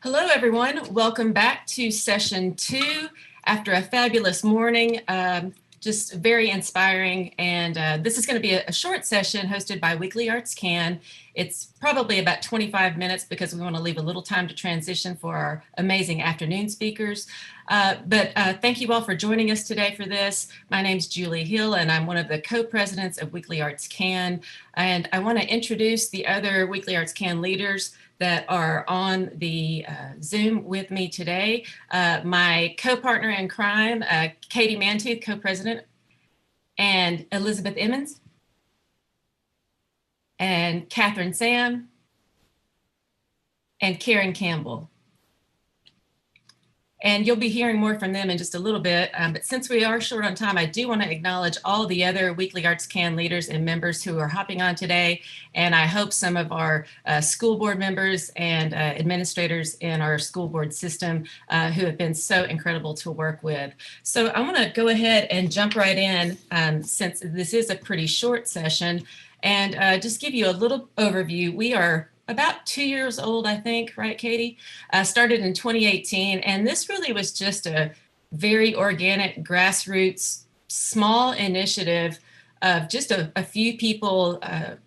Hello, everyone. Welcome back to session 2 after a fabulous morning. Just very inspiring. And this is going to be a short session hosted by Weekly Arts Can. It's probably about 25 minutes because we want to leave a little time to transition for our amazing afternoon speakers. But thank you all for joining us today for this. My name's Julie Hill, and I'm one of the co-presidents of Weekly Arts Can. And I want to introduce the other Weekly Arts Can leaders that are on the Zoom with me today. My co-partner in crime, Katie Mantooth, co-president, and Elizabeth Emmons, and Catherine Sam, and Karen Campbell. And you'll be hearing more from them in just a little bit. But since we are short on time, I do want to acknowledge all the other Weekly Arts Can leaders and members who are hopping on today. And I hope some of our school board members and administrators in our school board system who have been so incredible to work with. So I want to go ahead and jump right in since this is a pretty short session and just give you a little overview. We are about 2 years old, I think, right, Katie? Started in 2018, and this really was just a very organic, grassroots, small initiative of just a few people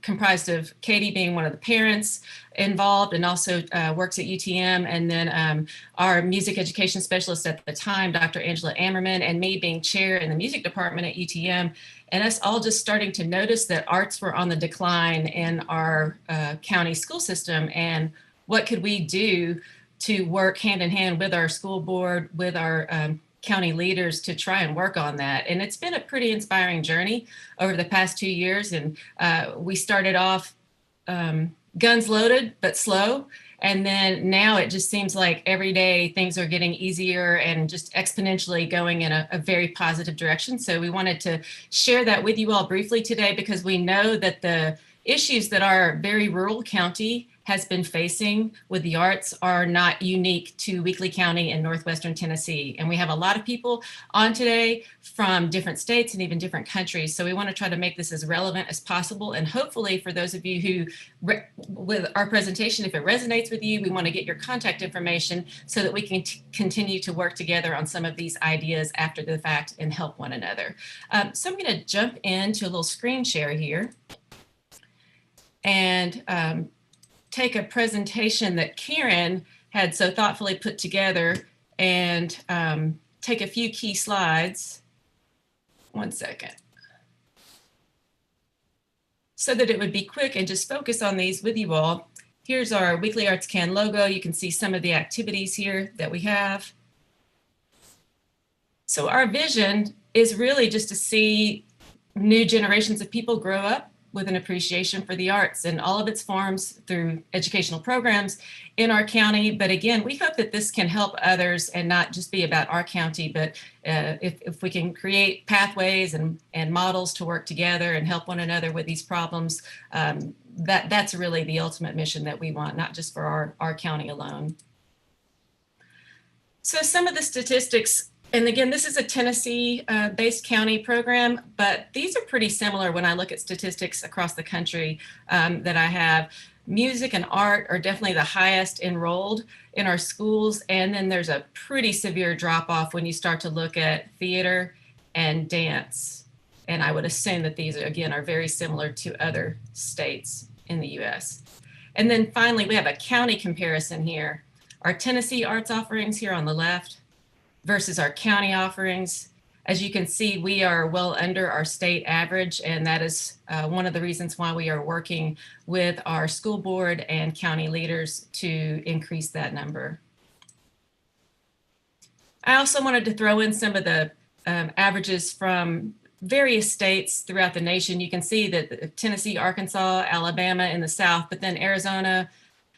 comprised of Katie being one of the parents involved and also works at UTM, and then our music education specialist at the time, Dr. Angela Ammerman, and me being chair in the music department at UTM. And us all just starting to notice that arts were on the decline in our county school system, and what could we do to work hand in hand with our school board, with our county leaders to try and work on that. And it's been a pretty inspiring journey over the past 2 years. And we started off guns loaded, but slow. And then now it just seems like every day things are getting easier and just exponentially going in a very positive direction. So we wanted to share that with you all briefly today because we know that the issues that our very rural county has been facing with the arts are not unique to Weakley County in northwestern Tennessee. And we have a lot of people on today from different states and even different countries. So we want to try to make this as relevant as possible. And hopefully for those of you who, with our presentation, if it resonates with you, we want to get your contact information so that we can continue to work together on some of these ideas after the fact and help one another. So I'm going to jump into a little screen share here and take a presentation that Karen had so thoughtfully put together and take a few key slides. One second. So that it would be quick and just focus on these with you all. Here's our Weekly Arts Can logo. You can see some of the activities here that we have. So our vision is really just to see new generations of people grow up with an appreciation for the arts in all of its forms through educational programs in our county. But again, we hope that this can help others and not just be about our county, but if we can create pathways and models to work together and help one another with these problems, that's really the ultimate mission that we want, not just for our county alone. So some of the statistics. And again, this is a Tennessee-based county program, but these are pretty similar when I look at statistics across the country that I have. Music and art are definitely the highest enrolled in our schools, and then there's a pretty severe drop-off when you start to look at theater and dance. And I would assume that these, again, are very similar to other states in the U.S. And then finally, we have a county comparison here. Our Tennessee arts offerings here on the left versus our county offerings. As you can see, we are well under our state average, and that is one of the reasons why we are working with our school board and county leaders to increase that number. I also wanted to throw in some of the averages from various states throughout the nation. You can see that Tennessee, Arkansas, Alabama in the south, but then Arizona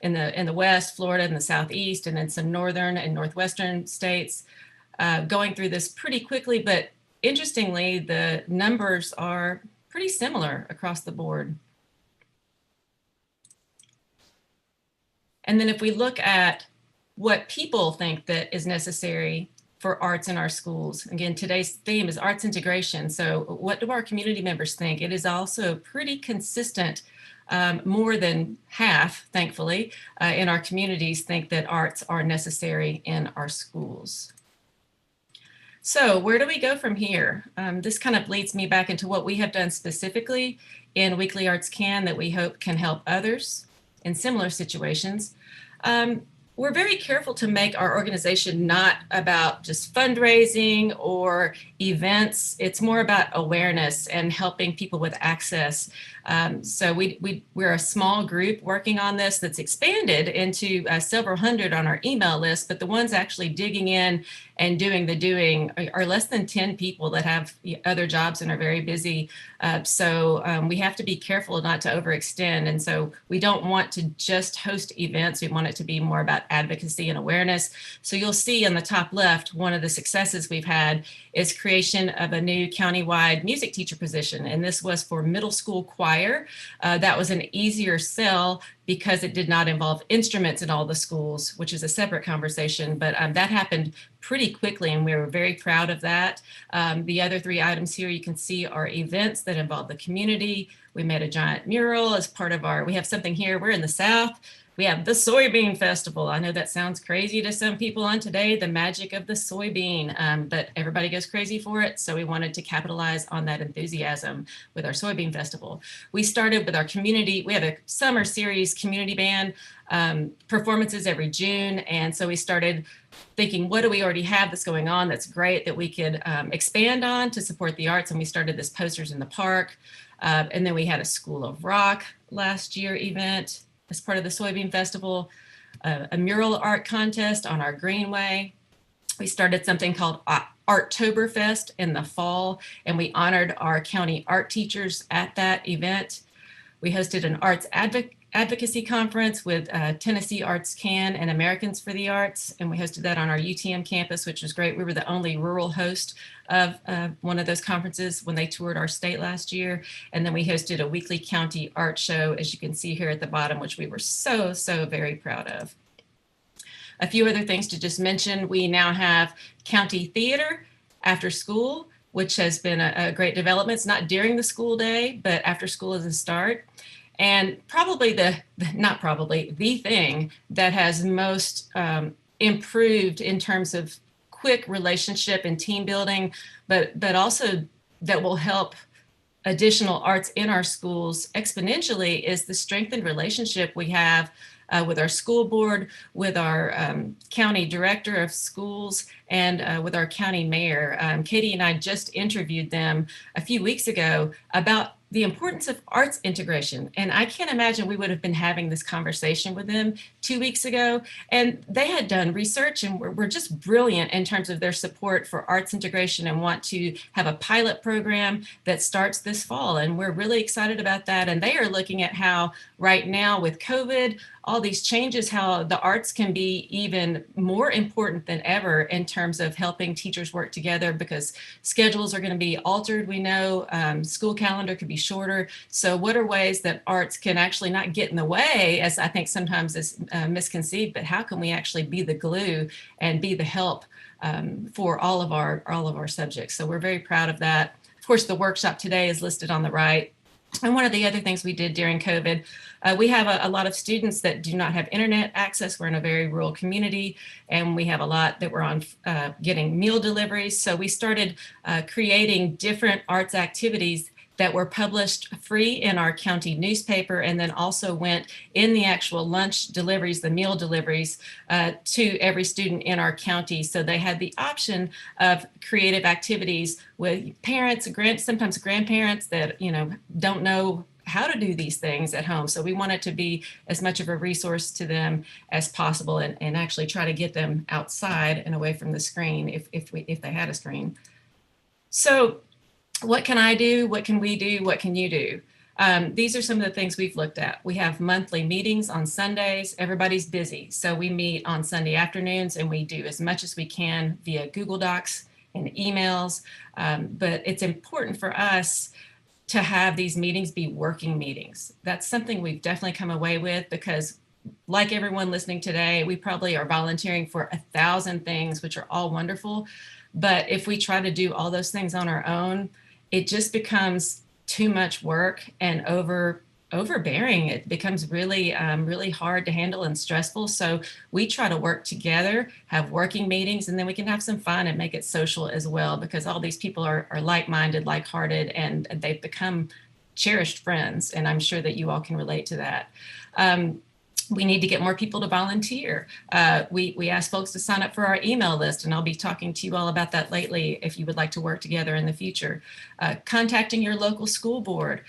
in the west, Florida in the southeast, and then some northern and northwestern states. Going through this pretty quickly, but interestingly, the numbers are pretty similar across the board. And then if we look at what people think that is necessary for arts in our schools, again, today's theme is arts integration. So what do our community members think? It is also pretty consistent more than half, thankfully, in our communities think that arts are necessary in our schools. So where do we go from here? This kind of leads me back into what we have done specifically in Weekly Arts Can that we hope can help others in similar situations. We're very careful to make our organization not about just fundraising or events. It's more about awareness and helping people with access. So we're a small group working on this that's expanded into several hundred on our email list, but the ones actually digging in and doing the doing are less than 10 people that have other jobs and are very busy. So we have to be careful not to overextend. And so we don't want to just host events. We want it to be more about advocacy and awareness. So you'll see in the top left, one of the successes we've had is creation of a new countywide music teacher position. And this was for middle school choir. That was an easier sell because it did not involve instruments in all the schools, which is a separate conversation, but that happened pretty quickly and we were very proud of that. The other three items here you can see are events that involve the community. We made a giant mural as part of we have something here, we're in the South. We have the soybean festival. I know that sounds crazy to some people on today, the magic of the soybean, but everybody goes crazy for it. So we wanted to capitalize on that enthusiasm with our soybean festival. We started with our community. We have a summer series community band performances every June. And so we started thinking, what do we already have that's going on that's great that we could expand on to support the arts? And we started this Posters in the Park. And then we had a School of Rock last year event as part of the Soybean Festival, a mural art contest on our Greenway. We started something called Arttoberfest in the fall, and we honored our county art teachers at that event. We hosted an arts advocacy conference with Tennessee Arts Can and Americans for the Arts, and we hosted that on our UTM campus, which was great. We were the only rural host of one of those conferences when they toured our state last year. And then we hosted a weekly county art show, as you can see here at the bottom, which we were so very proud of. A few other things to just mention. We now have county theater after school, which has been a great development. It's not during the school day, but after school is a start. And probably the thing that has most improved in terms of quick relationship and team building, but also that will help additional arts in our schools exponentially is the strengthened relationship we have with our school board, with our county director of schools, and with our county mayor. Katie and I just interviewed them a few weeks ago about the importance of arts integration. And I can't imagine we would have been having this conversation with them 2 weeks ago. And they had done research and were just brilliant in terms of their support for arts integration and want to have a pilot program that starts this fall. And we're really excited about that. And they are looking at how right now with COVID, all these changes, how the arts can be even more important than ever in terms of helping teachers work together because schedules are going to be altered. We know school calendar could be shorter. So what are ways that arts can actually not get in the way, as I think sometimes is misconceived, but how can we actually be the glue and be the help for all of our subjects? So we're very proud of that. Of course, the workshop today is listed on the right. And one of the other things we did during COVID, we have a lot of students that do not have internet access. We're in a very rural community, and we have a lot that were on getting meal deliveries. So we started creating different arts activities that were published free in our county newspaper and then also went in the actual lunch deliveries, the meal deliveries to every student in our county. So they had the option of creative activities with parents, sometimes grandparents that don't know how to do these things at home. So we wanted to be as much of a resource to them as possible and actually try to get them outside and away from the screen if they had a screen. So what can I do? What can we do? What can you do? These are some of the things we've looked at. We have monthly meetings on Sundays. Everybody's busy. So we meet on Sunday afternoons and we do as much as we can via Google Docs and emails. But it's important for us to have these meetings be working meetings. That's something we've definitely come away with because like everyone listening today, we probably are volunteering for 1,000 things, which are all wonderful. But if we try to do all those things on our own, it just becomes too much work and overbearing. It becomes really, really hard to handle and stressful. So we try to work together, have working meetings, and then we can have some fun and make it social as well, because all these people are like-minded, like-hearted, and they've become cherished friends. And I'm sure that you all can relate to that. We need to get more people to volunteer. We ask folks to sign up for our email list, and I'll be talking to you all about that lately if you would like to work together in the future. Contacting your local school board,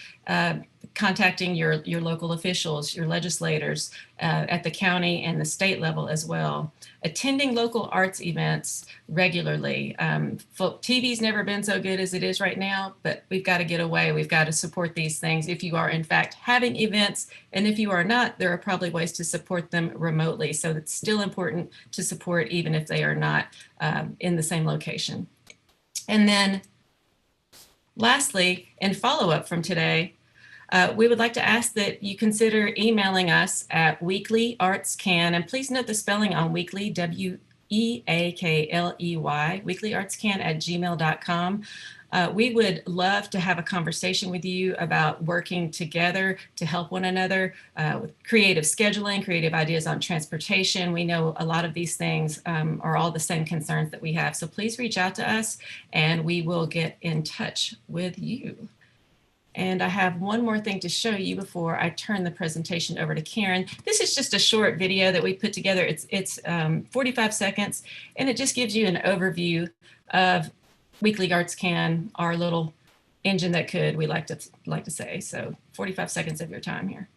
contacting your local officials, your legislators at the county and the state level as well. Attending local arts events regularly. TV's never been so good as it is right now, but we've got to get away. We've got to support these things if you are in fact having events, and if you are not, there are probably ways to support them remotely. So it's still important to support even if they are not in the same location. And then lastly, in follow-up from today, we would like to ask that you consider emailing us at weeklyartscan, and please note the spelling on weekly, weakley, weeklyartscan@gmail.com. We would love to have a conversation with you about working together to help one another with creative scheduling, creative ideas on transportation. We know a lot of these things are all the same concerns that we have. So please reach out to us and we will get in touch with you. And I have one more thing to show you before I turn the presentation over to Karen. This is just a short video that we put together. It's 45 seconds, and it just gives you an overview of Weekly Arts Can, our little engine that could, we like to say. So 45 seconds of your time here.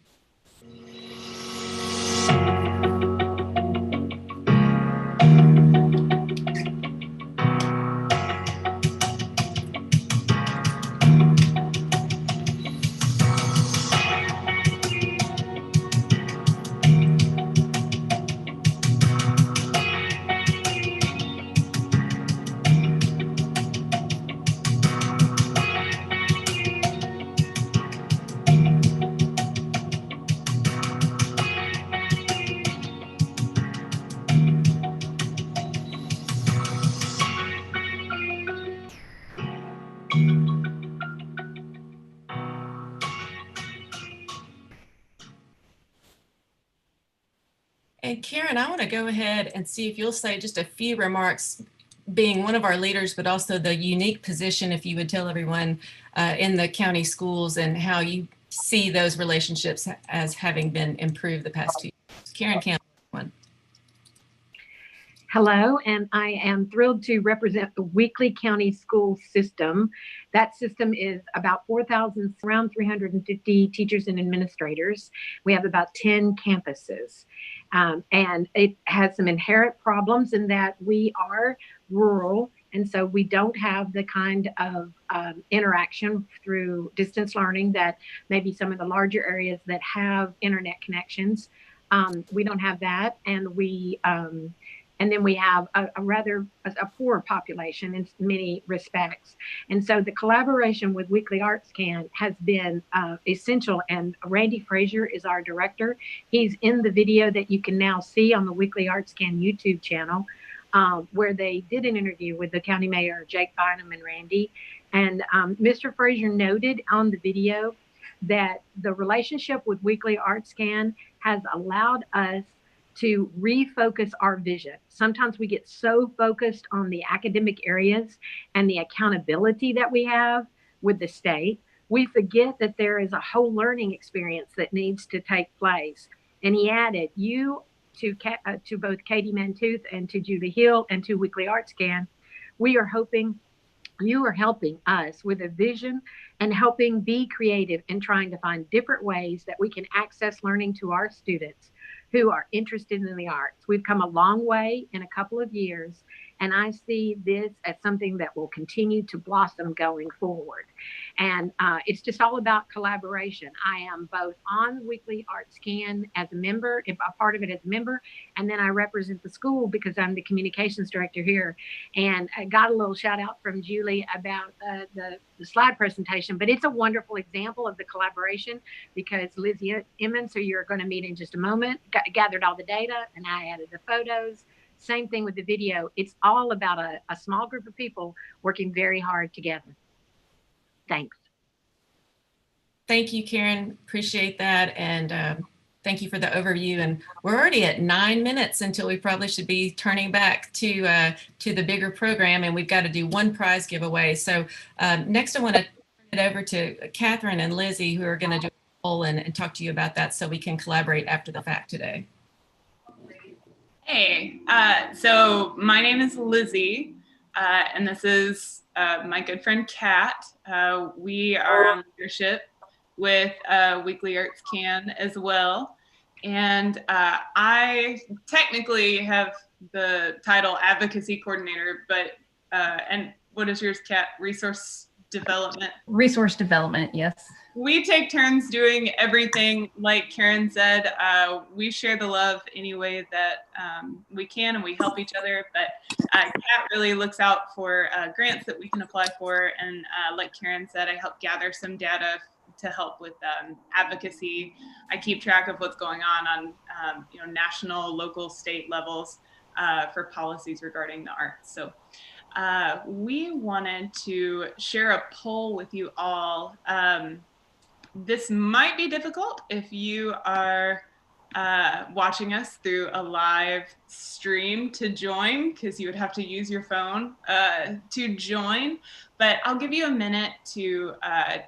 And Karen, I want to go ahead and see if you'll say just a few remarks, being one of our leaders, but also the unique position, if you would tell everyone in the county schools and how you see those relationships as having been improved the past 2 years. Karen Campbell. Hello, and I am thrilled to represent the Weekly County School System. That system is about 4,000, around 350 teachers and administrators. We have about 10 campuses, and it has some inherent problems in that we are rural, and so we don't have the kind of interaction through distance learning that maybe some of the larger areas that have internet connections. We don't have that, and then we have a poor population in many respects. And so the collaboration with Weekly Arts Can has been essential. And Randy Frazier is our director. He's in the video that you can now see on the Weekly Arts Can YouTube channel, where they did an interview with the county mayor, Jake Bynum, and Randy. And Mr. Frazier noted on the video that the relationship with Weekly Arts Can has allowed us to refocus our vision. Sometimes we get so focused on the academic areas and the accountability that we have with the state, we forget that there is a whole learning experience that needs to take place. And he added, to both Katie Mantooth and to Julie Hill and to Weekly Arts Can, we are hoping you are helping us with a vision and helping be creative and trying to find different ways that we can access learning to our students who are interested in the arts. We've come a long way in a couple of years, and I see this as something that will continue to blossom going forward. And it's just all about collaboration. I am both on Weekly Arts Can as a member, a part of it as a member, and then I represent the school because I'm the communications director here. And I got a little shout out from Julie about the slide presentation, but it's a wonderful example of the collaboration because Lizzie Emmons, who you're going to meet in just a moment, gathered all the data and I added the photos. Same thing with the video. It's all about a small group of people working very hard together. Thanks. Thank you, Karen. Appreciate that. And thank you for the overview. And we're already at 9 minutes until we probably should be turning back to the bigger program. And we've got to do one prize giveaway. So next I want to turn it over to Catherine and Lizzie, who are going to do a poll and talk to you about that so we can collaborate after the fact today. Hey, so my name is Lizzie, and this is my good friend Kat. We are on leadership with Weekly Arts Can as well. And I technically have the title Advocacy Coordinator, but, and what is yours, Kat? Resource Development? Resource Development, yes. We take turns doing everything. Like Karen said, we share the love any way that we can, and we help each other. But Kat really looks out for grants that we can apply for. And like Karen said, I help gather some data to help with advocacy. I keep track of what's going on national, local, state levels for policies regarding the arts. So we wanted to share a poll with you all. This might be difficult if you are watching us through a live stream to join, because you would have to use your phone to join. But I'll give you a minute to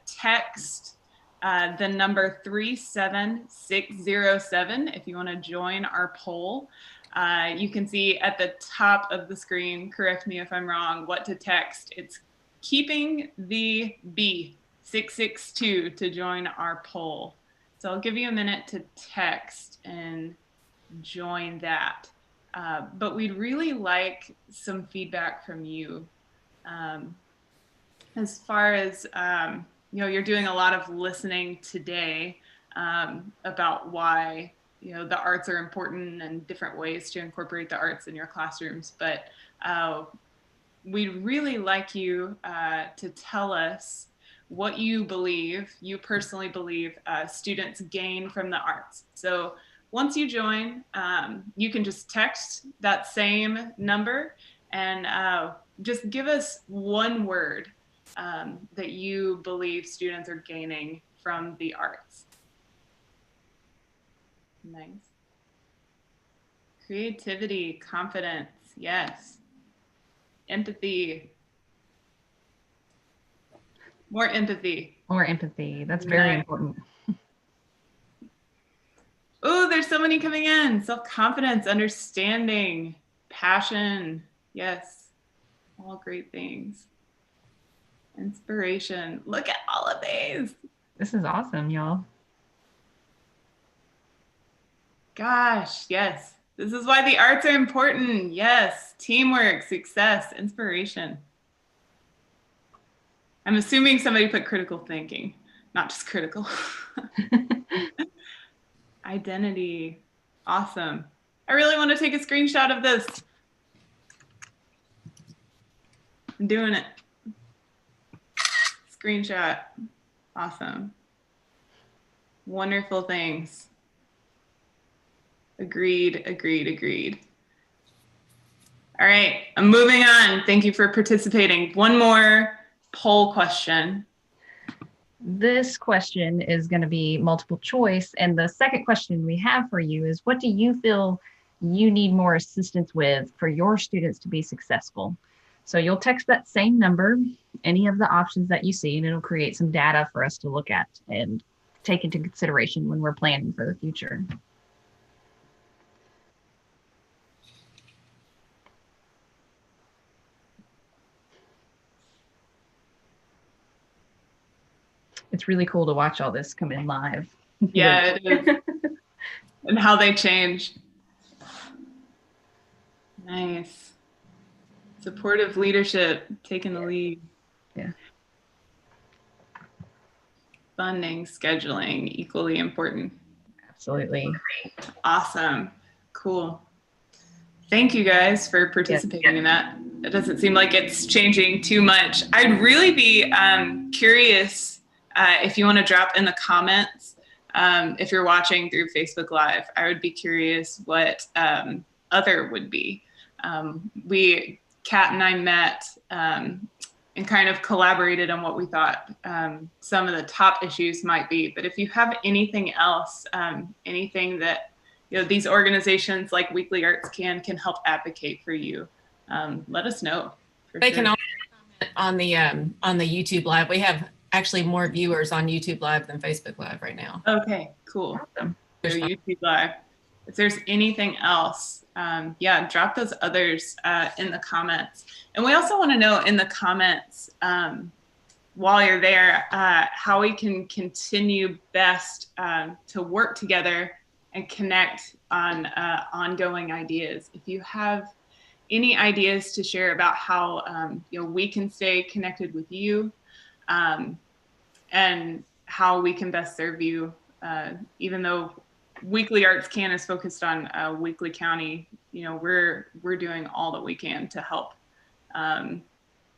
text the number 37607 if you want to join our poll. You can see at the top of the screen, correct me if I'm wrong, what to text. It's keeping the B 662 to join our poll. So I'll give you a minute to text and join that. But we'd really like some feedback from you. As far as, you're doing a lot of listening today about why, the arts are important and different ways to incorporate the arts in your classrooms. But we'd really like you to tell us what you personally believe students gain from the arts. So once you join, you can just text that same number and just give us one word that you believe students are gaining from the arts. Nice. Creativity, confidence, yes. Empathy. More empathy. More empathy. That's very important. Oh, there's so many coming in. Self-confidence, understanding, passion. Yes. All great things. Inspiration. Look at all of these. This is awesome, y'all. Gosh, yes. This is why the arts are important. Yes. Teamwork, success, inspiration. I'm assuming somebody put critical thinking, not just critical. Identity. Awesome. I really want to take a screenshot of this. I'm doing it. Screenshot. Awesome. Wonderful things. Agreed, agreed, agreed. All right, I'm moving on. Thank you for participating. One more poll question. This question is going to be multiple choice. And the second question we have for you is, what do you feel you need more assistance with for your students to be successful? So you'll text that same number, any of the options that you see, and it'll create some data for us to look at and take into consideration when we're planning for the future. It's really cool to watch all this come in live. Yeah, it is. And how they change. Nice. Supportive leadership, taking the lead. Yeah. Funding, scheduling, equally important. Absolutely. Awesome. Cool. Thank you guys for participating in that. It doesn't seem like it's changing too much. I'd really be curious if you want to drop in the comments, if you're watching through Facebook Live. I would be curious what other would be. Kat and I met kind of collaborated on what we thought some of the top issues might be. But if you have anything else, anything that these organizations like Weekly Arts can help advocate for you, let us know. They can also comment on the YouTube Live. We have actually more viewers on YouTube Live than Facebook Live right now. Okay, cool. So YouTube Live. If there's anything else, drop those others in the comments. And we also want to know in the comments, while you're there, how we can continue best to work together and connect on ongoing ideas. If you have any ideas to share about how we can stay connected with you, and how we can best serve you, even though Weekly Arts Can is focused on Weekly County, we're doing all that we can to help on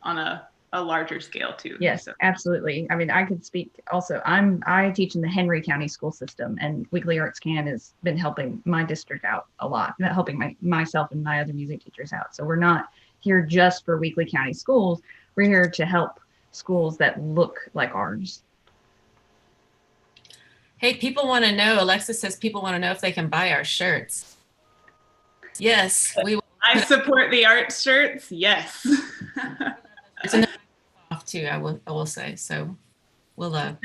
a larger scale too. Yes, so. Absolutely. I mean, I could speak also. I teach in the Henry County school system, and Weekly Arts Can has been helping my district out a lot, helping myself and my other music teachers out. So we're not here just for Weekly County schools. We're here to help schools that look like ours. Hey, people want to know, Alexis says people want to know if they can buy our shirts. Yes, we will. I support the art shirts. Yes. It's enough off too, I will say. So we'll on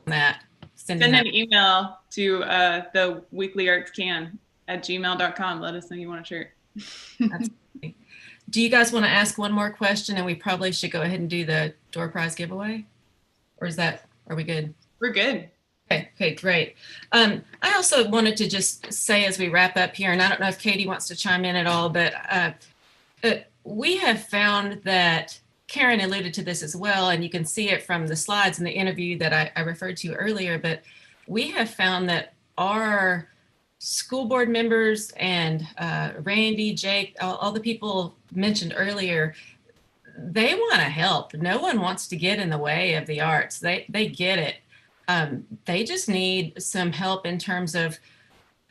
that. Send an email to the weeklyartscan@gmail.com. Let us know you want a shirt. Absolutely. Do you guys want to ask one more question, and we probably should go ahead and do the door prize giveaway? Or are we good? We're good. Okay, great. I also wanted to just say as we wrap up here, and I don't know if Katie wants to chime in at all, but we have found that Karen alluded to this as well, and you can see it from the slides in the interview that I referred to earlier, but we have found that our school board members and Randy, Jake, all the people mentioned earlier, they want to help. No one wants to get in the way of the arts. They get it. They just need some help in terms of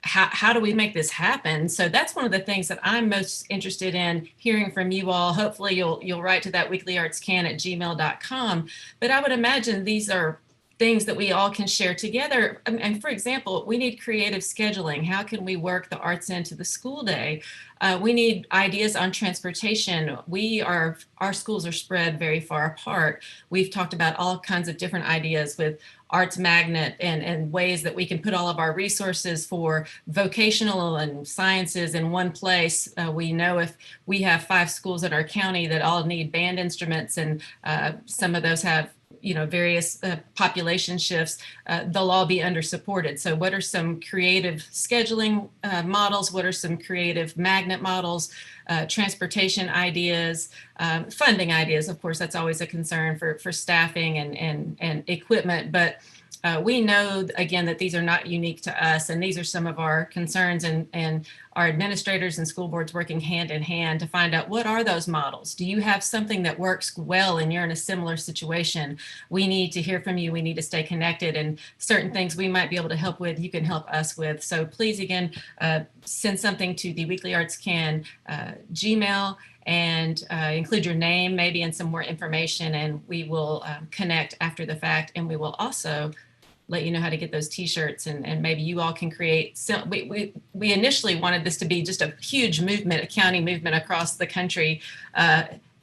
how do we make this happen? So that's one of the things that I'm most interested in hearing from you all. Hopefully you'll write to that weeklyartscan@gmail.com. But I would imagine these are things that we all can share together. And for example, we need creative scheduling. How can we work the arts into the school day? We need ideas on transportation. Our schools are spread very far apart. We've talked about all kinds of different ideas with Arts Magnet and ways that we can put all of our resources for vocational and sciences in one place. We know if we have 5 schools in our county that all need band instruments, and some of those have various population shifts, they'll all be under supported. So what are some creative scheduling models? What are some creative magnet models? Transportation ideas, funding ideas. Of course, that's always a concern for staffing and equipment, but we know, again, that these are not unique to us, and these are some of our concerns, and our administrators and school boards working hand in hand to find out what are those models. Do you have something that works well and you're in a similar situation? We need to hear from you. We need to stay connected, and certain things we might be able to help with, you can help us with. So please, again, send something to the Weekly Arts Can Gmail, and include your name maybe and some more information, and we will connect after the fact, and we will also let you know how to get those t-shirts, and maybe you all can create. So we initially wanted this to be just a huge movement, a county movement across the country.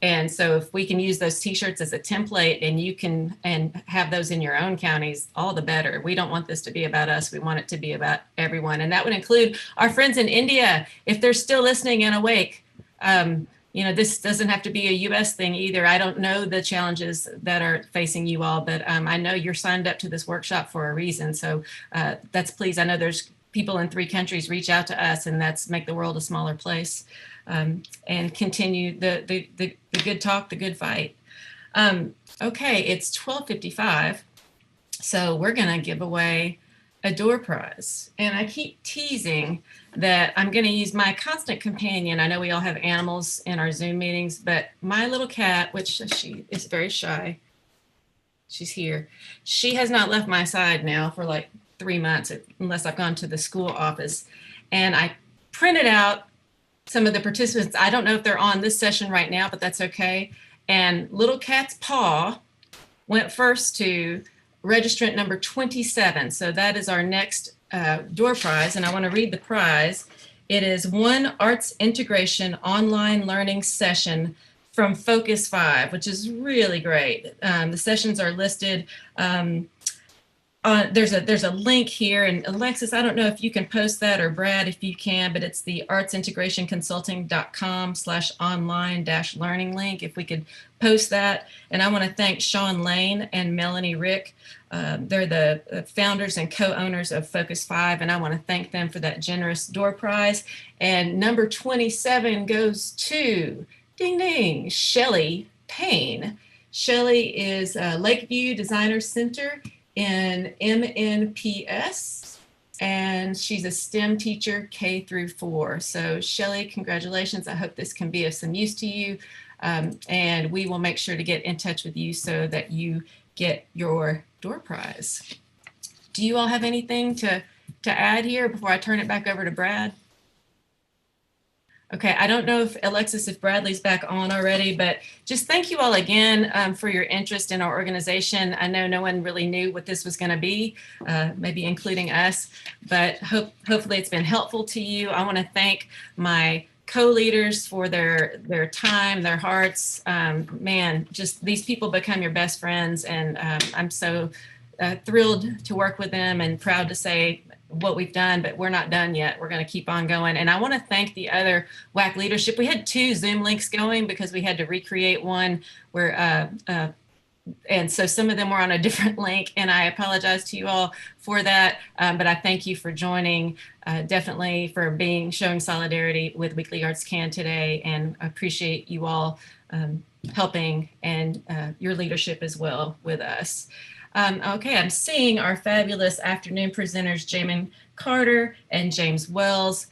And so if we can use those t-shirts as a template, and you can have those in your own counties, all the better. We don't want this to be about us. We want it to be about everyone. And that would include our friends in India, if they're still listening and awake. This doesn't have to be a U.S. thing either. I don't know the challenges that are facing you all, but I know you're signed up to this workshop for a reason. So please, I know there's people in 3 countries reach out to us, and that's make the world a smaller place, and continue the good talk, the good fight. Okay, it's 12:55. So we're going to give away a door prize. And I keep teasing that I'm going to use my constant companion. I know we all have animals in our Zoom meetings, but my little cat, which she is very shy, she's here. She has not left my side now for like 3 months, unless I've gone to the school office. And I printed out some of the participants. I don't know if they're on this session right now, but that's okay. And Little Cat's Paw went first to registrant number 27. So that is our next door prize. And I want to read the prize. It is one arts integration online learning session from Focus 5, which is really great. The sessions are listed. There's a link here, and Alexis, I don't know if you can post that, or Brad, if you can, but it's the artsintegrationconsulting.com/online-learning link. If we could post that. And I want to thank Sean Lane and Melanie Rick. They're the founders and co-owners of Focus 5, and I want to thank them for that generous door prize. And number 27 goes to, ding ding, Shelly Payne. Shelly is Lakeview Designer Center in MNPS, and she's a STEM teacher K through 4. So Shelly, congratulations. I hope this can be of some use to you. And we will make sure to get in touch with you so that you get your door prize. Do you all have anything to add here before I turn it back over to Brad? Okay, I don't know if Alexis, if Bradley's back on already, but just thank you all again for your interest in our organization. I know no one really knew what this was going to be, maybe including us, but hopefully it's been helpful to you. I want to thank my co-leaders for their time, their hearts. Man, just these people become your best friends, and I'm so thrilled to work with them and proud to say what we've done, but we're not done yet. We're going to keep on going. And I want to thank the other WAC leadership. We had 2 Zoom links going because we had to recreate one where, and so some of them were on a different link, and I apologize to you all for that. But I thank you for joining, definitely for showing solidarity with Weekly Arts Can today, and appreciate you all helping and your leadership as well with us. Okay, I'm seeing our fabulous afternoon presenters, Jamin Carter and James Wells.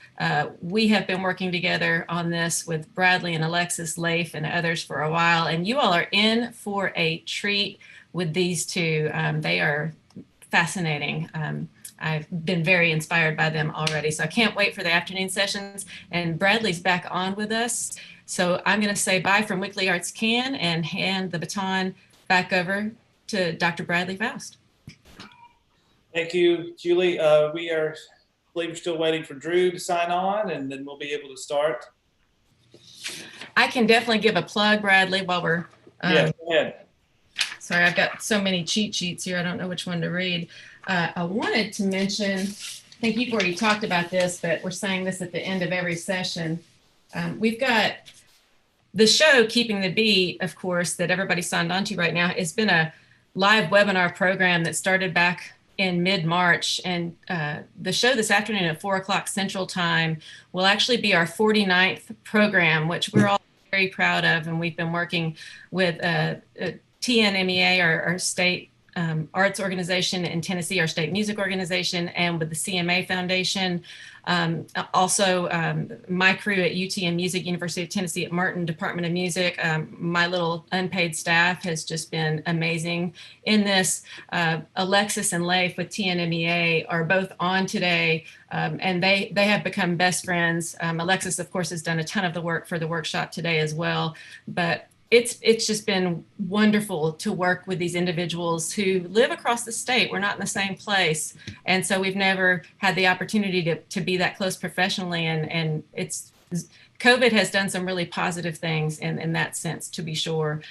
We have been working together on this with Bradley and Alexis, Leif, and others for a while, and you all are in for a treat with these 2. They are fascinating. I've been very inspired by them already, so I can't wait for the afternoon sessions. And Bradley's back on with us. So I'm going to say bye from Weekly Arts Can and hand the baton back over to Dr. Bradley Faust. Thank you, Julie. We are, I believe we're still waiting for Drew to sign on, and then we'll be able to start. I can definitely give a plug, Bradley, while we're yeah, go ahead. Sorry, I've got so many cheat sheets here. I don't know which one to read. I wanted to mention, I think you've already talked about this, but we're saying this at the end of every session. We've got the show, Keeping the Beat, of course, that everybody signed on to right now. It's been a live webinar program that started back in mid-March, and the show this afternoon at 4 o'clock Central Time will actually be our 49th program, which we're all very proud of, and we've been working with TNMEA, our state arts organization in Tennessee, our state music organization, and with the CMA Foundation. Also, my crew at UTM Music, University of Tennessee at Martin Department of Music, my little unpaid staff has just been amazing in this. Alexis and Leif with TNMEA are both on today, and they have become best friends. Alexis, of course, has done a ton of the work for the workshop today as well, but it's just been wonderful to work with these individuals who live across the state. We're not in the same place. And so we've never had the opportunity to be that close professionally. And COVID has done some really positive things in that sense, to be sure.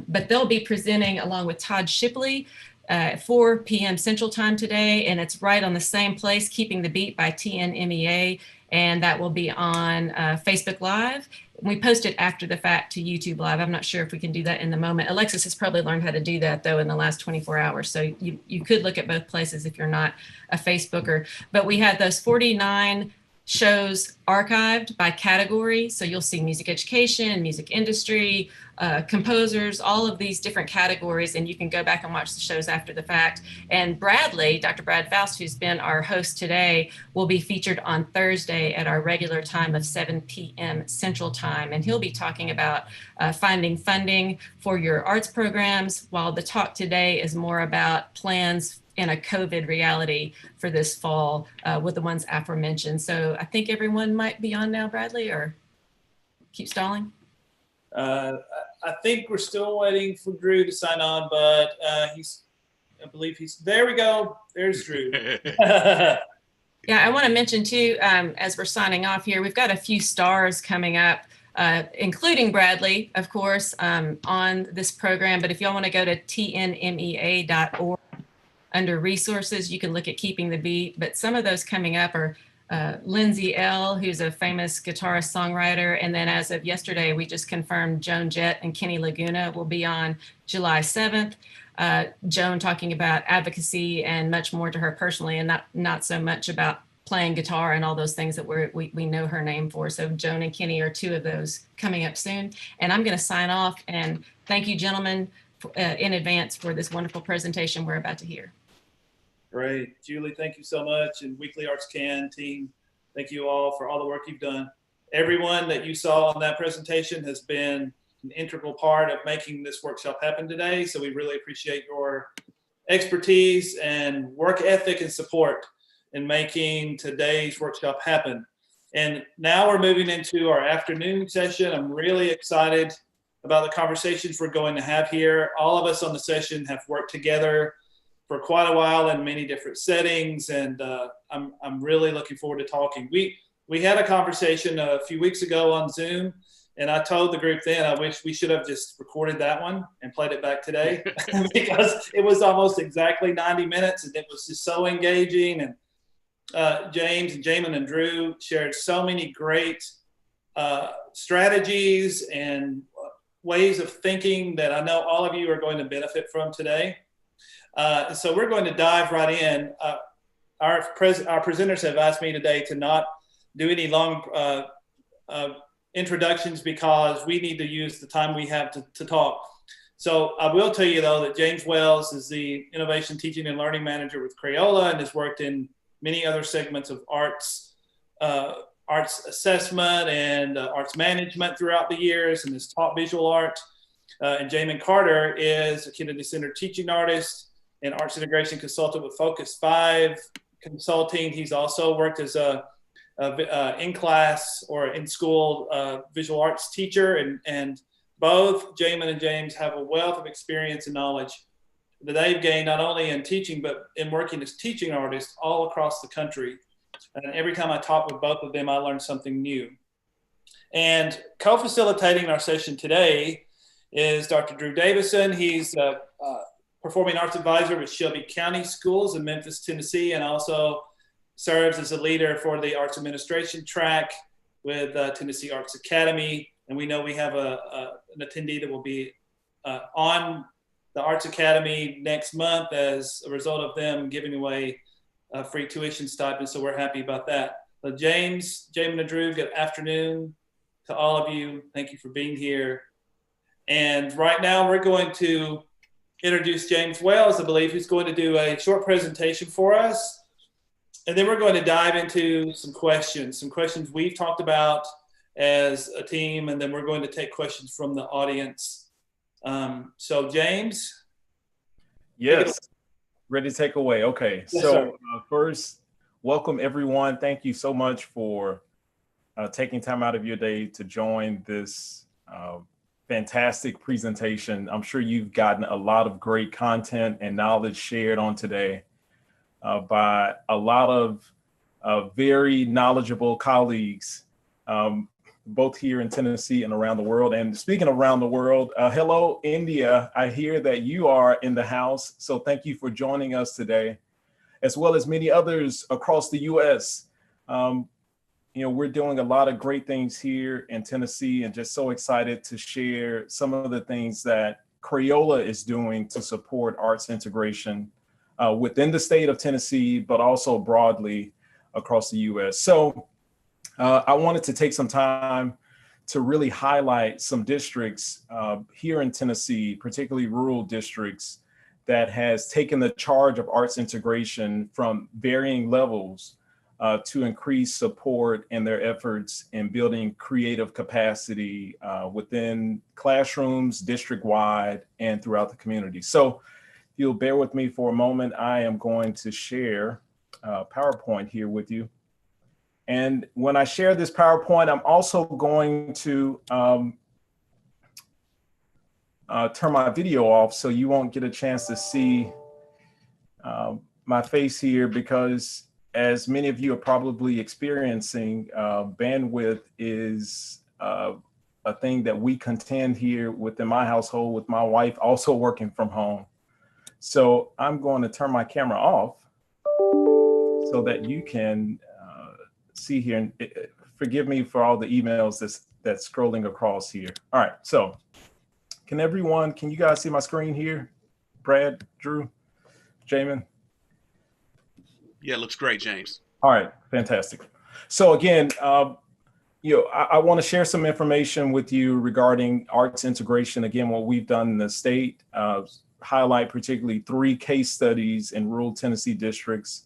But they'll be presenting along with Todd Shipley at 4 p.m. Central Time today. And it's right on the same place, Keeping the Beat by TNMEA. And that will be on Facebook Live. We post it after the fact to YouTube Live. I'm not sure if we can do that in the moment. Alexis has probably learned how to do that, though, in the last 24 hours. So you could look at both places if you're not a Facebooker. But we had those 49 shows archived by category. So you'll see music education, music industry, composers, all of these different categories, and you can go back and watch the shows after the fact. And Bradley, Dr. Brad Faust, who's been our host today, will be featured on Thursday at our regular time of 7 p.m. Central Time. And he'll be talking about finding funding for your arts programs, while the talk today is more about plans in a COVID reality for this fall with the ones aforementioned. So I think everyone might be on now, Bradley, or keep stalling? I think we're still waiting for Drew to sign on, but I believe there we go. There's Drew. Yeah, I want to mention too, as we're signing off here, we've got a few stars coming up, including Bradley, of course, on this program. But if y'all want to go to tnmea.org under resources, you can look at Keeping the Beat. But some of those coming up are Lindsay L., who's a famous guitarist songwriter. And then as of yesterday, we just confirmed Joan Jett and Kenny Laguna will be on July 7th. Joan talking about advocacy and much more to her personally, and not so much about playing guitar and all those things that we know her name for. So Joan and Kenny are two of those coming up soon. And I'm going to sign off and thank you, gentlemen, in advance for this wonderful presentation we're about to hear. Great. Julie, thank you so much. And Weekly Arts Can team, thank you all for all the work you've done. Everyone that you saw on that presentation has been an integral part of making this workshop happen today. So we really appreciate your expertise and work ethic and support in making today's workshop happen. And now we're moving into our afternoon session. I'm really excited about the conversations we're going to have here. All of us on the session have worked together for quite a while in many different settings, and I'm really looking forward to talking. We had a conversation a few weeks ago on Zoom, and I told the group then I wish we should have just recorded that one and played it back today because it was almost exactly 90 minutes and it was just so engaging. And James and Jamin and Drew shared so many great strategies and ways of thinking that I know all of you are going to benefit from today. So we're going to dive right in. Our presenters have asked me today to not do any long introductions because we need to use the time we have to talk. So I will tell you though that James Wells is the Innovation Teaching and Learning Manager with Crayola and has worked in many other segments of arts assessment and arts management throughout the years and has taught visual art. And Jamin Carter is a Kennedy-centered teaching artist and arts integration consultant with Focus 5 Consulting. He's also worked as a in-class or in-school visual arts teacher, and both Jamin and James have a wealth of experience and knowledge that they've gained not only in teaching but in working as teaching artists all across the country. And every time I talk with both of them, I learn something new. And co-facilitating our session today is Dr. Drew Davison. He's a performing arts advisor with Shelby County Schools in Memphis, Tennessee, and also serves as a leader for the arts administration track with Tennessee Arts Academy. And we know we have an attendee that will be on the Arts Academy next month as a result of them giving away free tuition stipends. So we're happy about that. James, Jamin and Drew, good afternoon to all of you. Thank you for being here. And right now we're going to introduce James Wells, I believe, who's going to do a short presentation for us. And then we're going to dive into some questions we've talked about as a team, and then we're going to take questions from the audience. So James? Yes, ready to take away. Okay, yes, so first, welcome everyone. Thank you so much for taking time out of your day to join this fantastic presentation. I'm sure you've gotten a lot of great content and knowledge shared on today by a lot of very knowledgeable colleagues, both here in Tennessee and around the world. And speaking of around the world, hello, India. I hear that you are in the house. So thank you for joining us today, as well as many others across the US. You know, we're doing a lot of great things here in Tennessee and just so excited to share some of the things that Crayola is doing to support arts integration within the state of Tennessee, but also broadly across the US. So I wanted to take some time to really highlight some districts here in Tennessee, particularly rural districts, that has taken the charge of arts integration from varying levels to increase support in their efforts in building creative capacity within classrooms, district-wide, and throughout the community. So if you'll bear with me for a moment, I am going to share PowerPoint here with you. And when I share this PowerPoint, I'm also going to turn my video off so you won't get a chance to see my face here, because as many of you are probably experiencing, bandwidth is a thing that we contend here within my household, with my wife also working from home. So I'm going to turn my camera off so that you can see here. And forgive me for all the emails that's scrolling across here. All right, so can you guys see my screen here? Brad, Drew, Jamin? Yeah, it looks great, James. All right, fantastic. So again, I want to share some information with you regarding arts integration. Again, what we've done in the state, highlight particularly 3 case studies in rural Tennessee districts.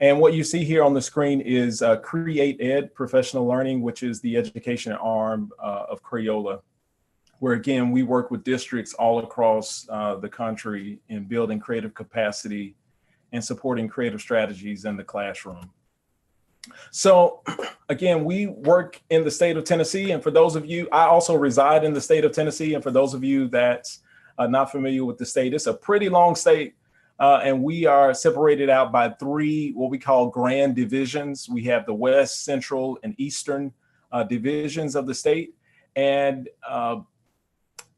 And what you see here on the screen is Create Ed Professional Learning, which is the education arm of Crayola, where again, we work with districts all across the country in building creative capacity and supporting creative strategies in the classroom. So again, we work in the state of Tennessee. And for those of you, I also reside in the state of Tennessee. And for those of you that's not familiar with the state, it's a pretty long state. And we are separated out by 3, what we call grand divisions. We have the West, Central, and Eastern divisions of the state. And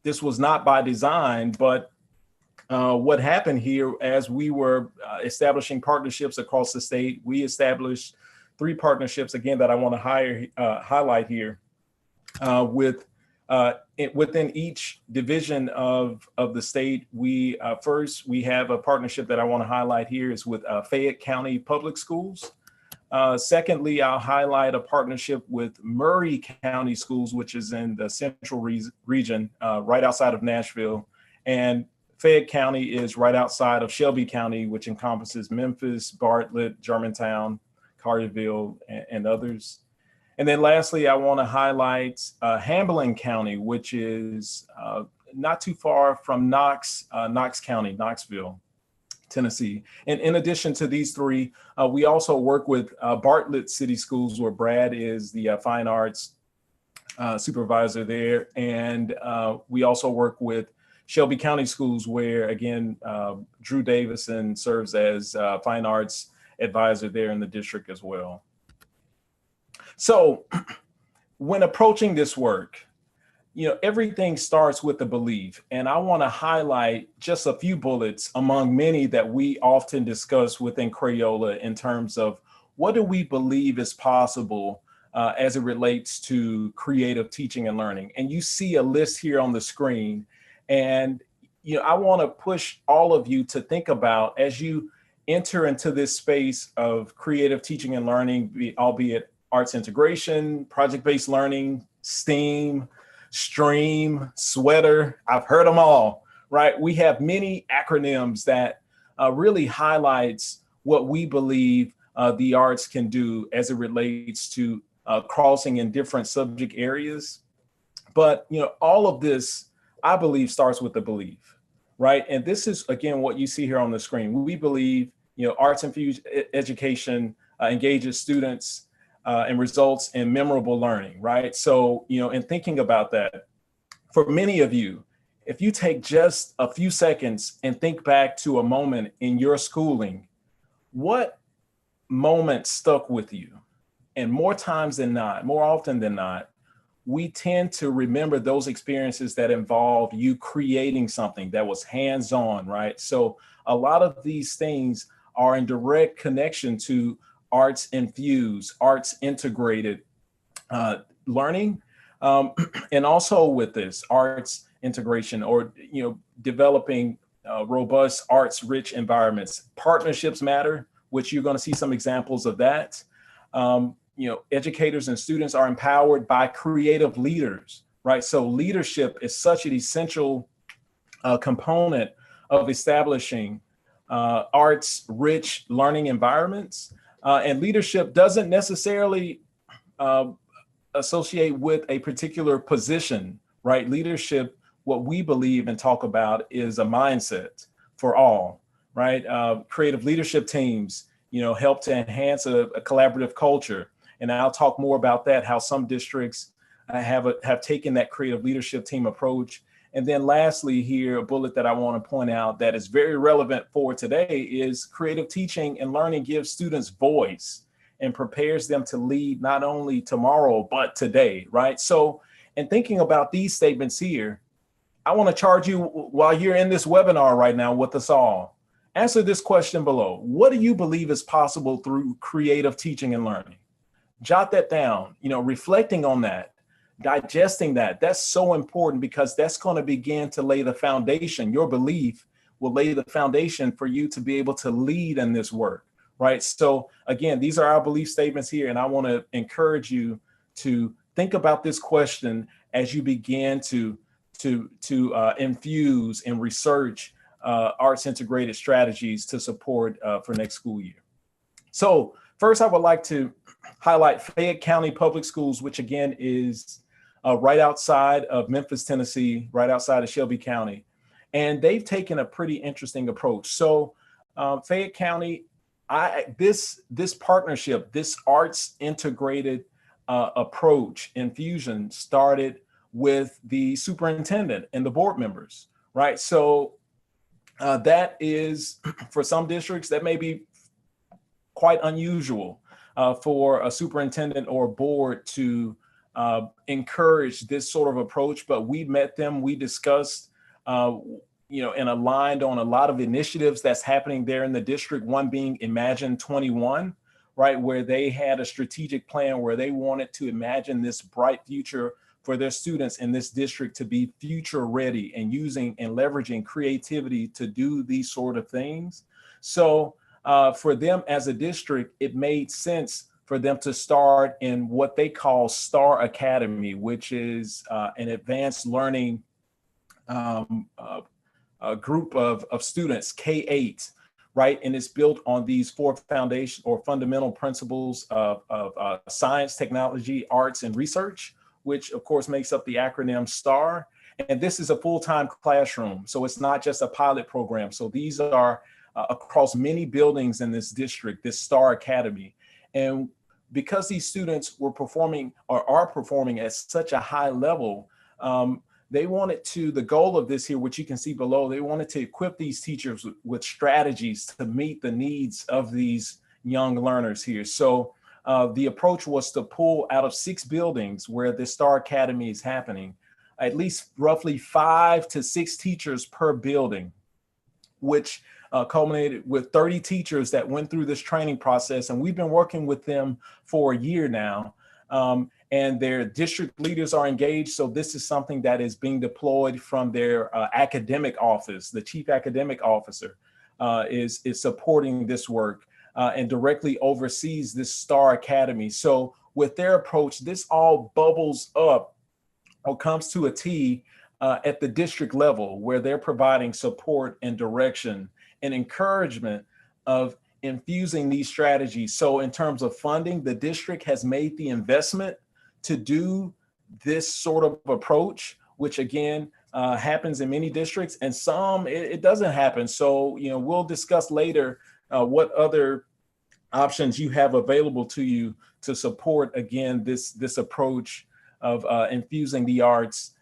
this was not by design, but what happened here as we were establishing partnerships across the state, we established 3 partnerships, again, that I want to highlight here within each division of the state. We first, we have a partnership that I want to highlight here is with Fayette County Public Schools. Secondly, I'll highlight a partnership with Murray County Schools, which is in the central region, right outside of Nashville. And Fayette County is right outside of Shelby County, which encompasses Memphis, Bartlett, Germantown, Carterville, and others. And then lastly, I want to highlight Hamlin County, which is not too far from Knox County, Knoxville, Tennessee. And in addition to these 3, we also work with Bartlett City Schools, where Brad is the fine arts supervisor there. And we also work with Shelby County Schools, where again, Drew Davison serves as fine arts advisor there in the district as well. So when approaching this work, everything starts with the belief. And I want to highlight just a few bullets among many that we often discuss within Crayola in terms of what do we believe is possible as it relates to creative teaching and learning. And you see a list here on the screen. And I want to push all of you to think about, as you enter into this space of creative teaching and learning, albeit arts integration, project-based learning, STEAM, STREAM, SWEATER, I've heard them all, right? We have many acronyms that really highlights what we believe the arts can do as it relates to crossing in different subject areas. But, all of this, I believe, starts with the belief, right? And this is, again, what you see here on the screen. We believe, arts infused education engages students and results in memorable learning, right? So, in thinking about that, for many of you, if you take just a few seconds and think back to a moment in your schooling, what moment stuck with you? And more often than not, we tend to remember those experiences that involve you creating something that was hands-on, right? So a lot of these things are in direct connection to arts infused, arts integrated learning. And also with this arts integration, or, developing robust arts rich environments. Partnerships matter, which you're going to see some examples of that. Educators and students are empowered by creative leaders, right? So leadership is such an essential component of establishing arts rich learning environments. And leadership doesn't necessarily associate with a particular position, right? Leadership, what we believe and talk about, is a mindset for all, right? Creative leadership teams, help to enhance a collaborative culture. And I'll talk more about that, how some districts have taken that creative leadership team approach And then lastly here, a bullet that I want to point out that is very relevant for today is creative teaching and learning gives students voice and prepares them to lead not only tomorrow, but today, right? So in thinking about these statements here, I want to charge you while you're in this webinar right now with us all. Answer this question below. What do you believe is possible through creative teaching and learning? Jot that down, reflecting on that, digesting that. That's so important because that's going to begin to lay the foundation. Your belief will lay the foundation for you to be able to lead in this work, right? So again, these are our belief statements here, and I want to encourage you to think about this question as you begin to infuse and research arts integrated strategies to support for next school year. So first, I would like to highlight Fayette County Public Schools, which again is right outside of Memphis, Tennessee, right outside of Shelby County. And they've taken a pretty interesting approach. So Fayette County, this partnership, this arts integrated approach, infusion started with the superintendent and the board members, right? So that is, for some districts, that may be quite unusual for a superintendent or a board to encourage this sort of approach, but we met them, we discussed, and aligned on a lot of initiatives that's happening there in the district, one being Imagine 21, right, where they had a strategic plan where they wanted to imagine this bright future for their students in this district to be future ready and using and leveraging creativity to do these sort of things. So for them as a district, it made sense for them to start in what they call STAR Academy, which is an advanced learning group of students, K-8, right? And it's built on these 4 foundation or fundamental principles of science, technology, arts, and research, which of course makes up the acronym STAR. And this is a full-time classroom. So it's not just a pilot program. So these are across many buildings in this district, this STAR Academy. And because these students were performing or are performing at such a high level, they wanted to, the goal of this here, which you can see below, they wanted to equip these teachers with strategies to meet the needs of these young learners here. So the approach was to pull out of 6 buildings where the STAR Academy is happening, at least roughly 5 to 6 teachers per building, which culminated with 30 teachers that went through this training process. And we've been working with them for a year now. And their district leaders are engaged. So this is something that is being deployed from their academic office. The chief academic officer is supporting this work and directly oversees this STAR Academy. So with their approach, this all bubbles up or comes to a T at the district level, where they're providing support and direction and encouragement of infusing these strategies. So in terms of funding, the district has made the investment to do this sort of approach, which again happens in many districts, and some it doesn't happen. So we'll discuss later what other options you have available to you to support again this approach of infusing the arts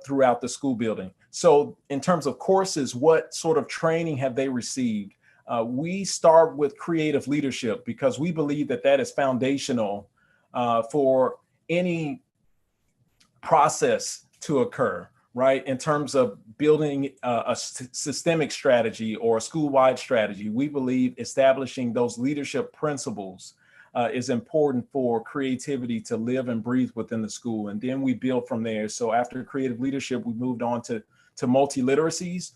throughout the school building. So in terms of courses, what sort of training have they received? We start with creative leadership because we believe that is foundational for any process to occur, right? In terms of building a systemic strategy or a school-wide strategy, we believe establishing those leadership principles is important for creativity to live and breathe within the school. And then we build from there. So after creative leadership, we moved on to multi-literacies,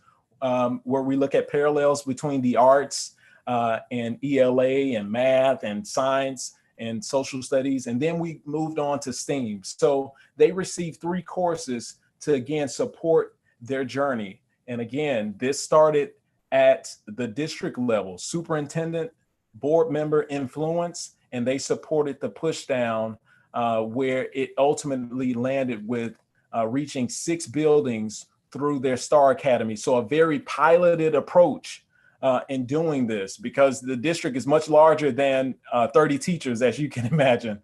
where we look at parallels between the arts and ELA and math and science and social studies. And then we moved on to STEAM. So they received 3 courses to, again, support their journey. And again, this started at the district level, superintendent, board member influence, and they supported the push down where it ultimately landed with reaching 6 buildings through their STAR Academy. So a very piloted approach in doing this, because the district is much larger than 30 teachers, as you can imagine.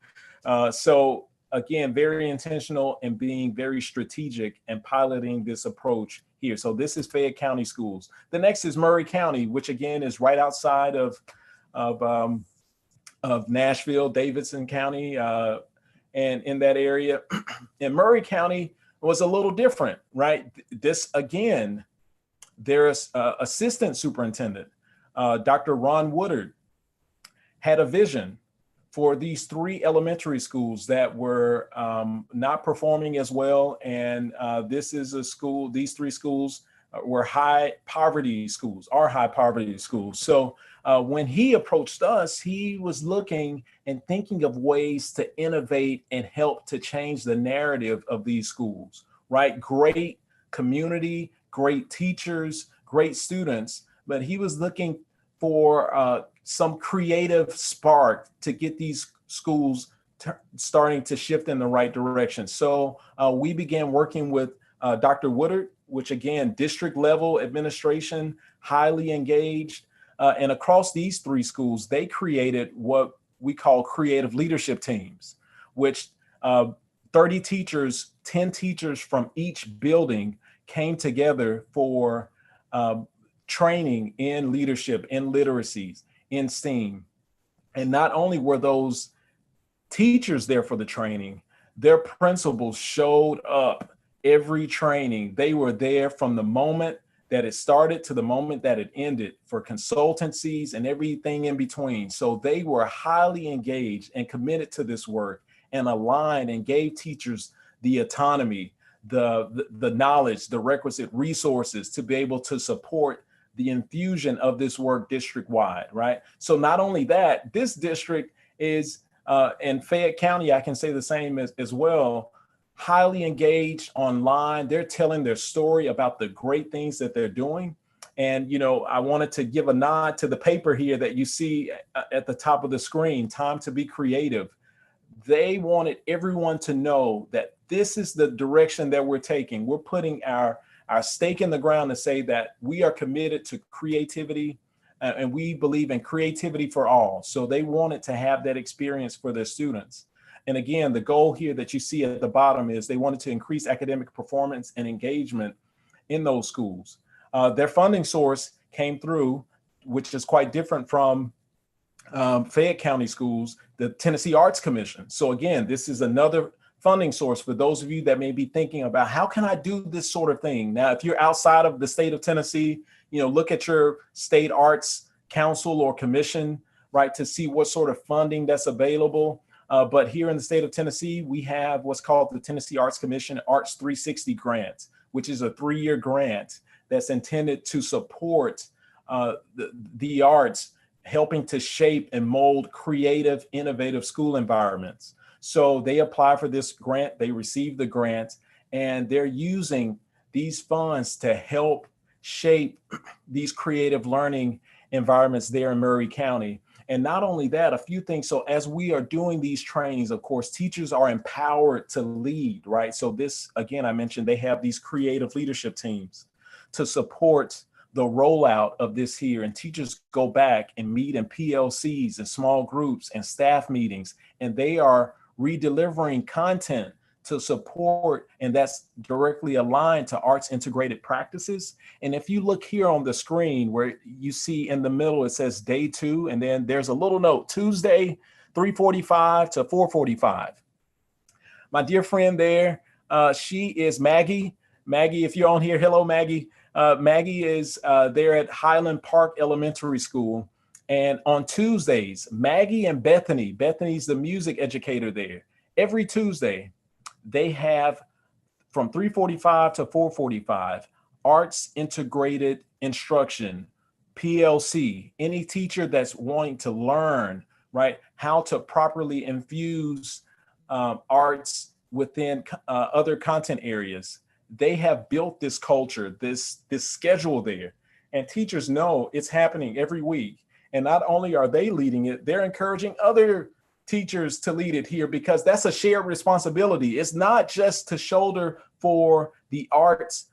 So again, very intentional and being very strategic and piloting this approach here. So this is Fayette County Schools. The next is Maury County, which again is right outside of Nashville, Davidson County, and in that area. And Maury County was a little different, right? This, again, there's assistant superintendent, Dr. Ron Woodard, had a vision for these 3 elementary schools that were not performing as well. And this is a school, these 3 schools were high poverty schools, are high poverty schools. So when he approached us, he was looking and thinking of ways to innovate and help to change the narrative of these schools, right? Great community, great teachers, great students, but he was looking for some creative spark to get these schools starting to shift in the right direction. So we began working with Dr. Woodard, which again, district level administration, highly engaged. And across these 3 schools, they created what we call creative leadership teams, which 30 teachers, 10 teachers from each building came together for training in leadership, in literacies, in STEAM. And not only were those teachers there for the training, their principals showed up every training. They were there from the moment that it started to the moment that it ended for consultancies and everything in between. So they were highly engaged and committed to this work and aligned and gave teachers the autonomy, the knowledge, the requisite resources to be able to support the infusion of this work district-wide, right? So not only that, this district is, in Fayette County, I can say the same as well, highly engaged online. They're telling their story about the great things that they're doing. And, you know, I wanted to give a nod to the paper here that you see at the top of the screen, Time to Be Creative. They wanted everyone to know that this is the direction that we're taking. We're putting our stake in the ground to say that we are committed to creativity and we believe in creativity for all. So they wanted to have that experience for their students. And again, the goal here that you see at the bottom is they wanted to increase academic performance and engagement in those schools. Their funding source came through, which is quite different from Fayette County Schools, the Tennessee Arts Commission. So again, this is another funding source for those of you that may be thinking about how can I do this sort of thing? Now, if you're outside of the state of Tennessee, you know, look at your state arts council or commission, right, to see what sort of funding that's available. But here in the state of Tennessee, we have what's called the Tennessee Arts Commission Arts 360 grant, which is a 3-year grant that's intended to support the arts, helping to shape and mold creative, innovative school environments. So they apply for this grant, they receive the grant, and they're using these funds to help shape these creative learning environments there in Maury County. And not only that, a few things. So as we are doing these trainings, of course, teachers are empowered to lead, right? So this, again, I mentioned they have these creative leadership teams to support the rollout of this here. And teachers go back and meet in PLCs and small groups and staff meetings, and they are redelivering content to support, and that's directly aligned to arts integrated practices. And if you look here on the screen where you see in the middle, it says day 2, and then there's a little note, Tuesday, 3:45 to 4:45. My dear friend there, she is Maggie. Maggie, if you're on here, hello, Maggie. Maggie is there at Highland Park Elementary School. And on Tuesdays, Maggie and Bethany's the music educator there. Every Tuesday, they have from 3:45 to 4:45, arts integrated instruction, PLC, any teacher that's wanting to learn, right, how to properly infuse arts within other content areas. They have built this culture, this schedule there, and teachers know it's happening every week. And not only are they leading it, they're encouraging other teachers to lead it here, because that's a shared responsibility. It's not just to shoulder for the arts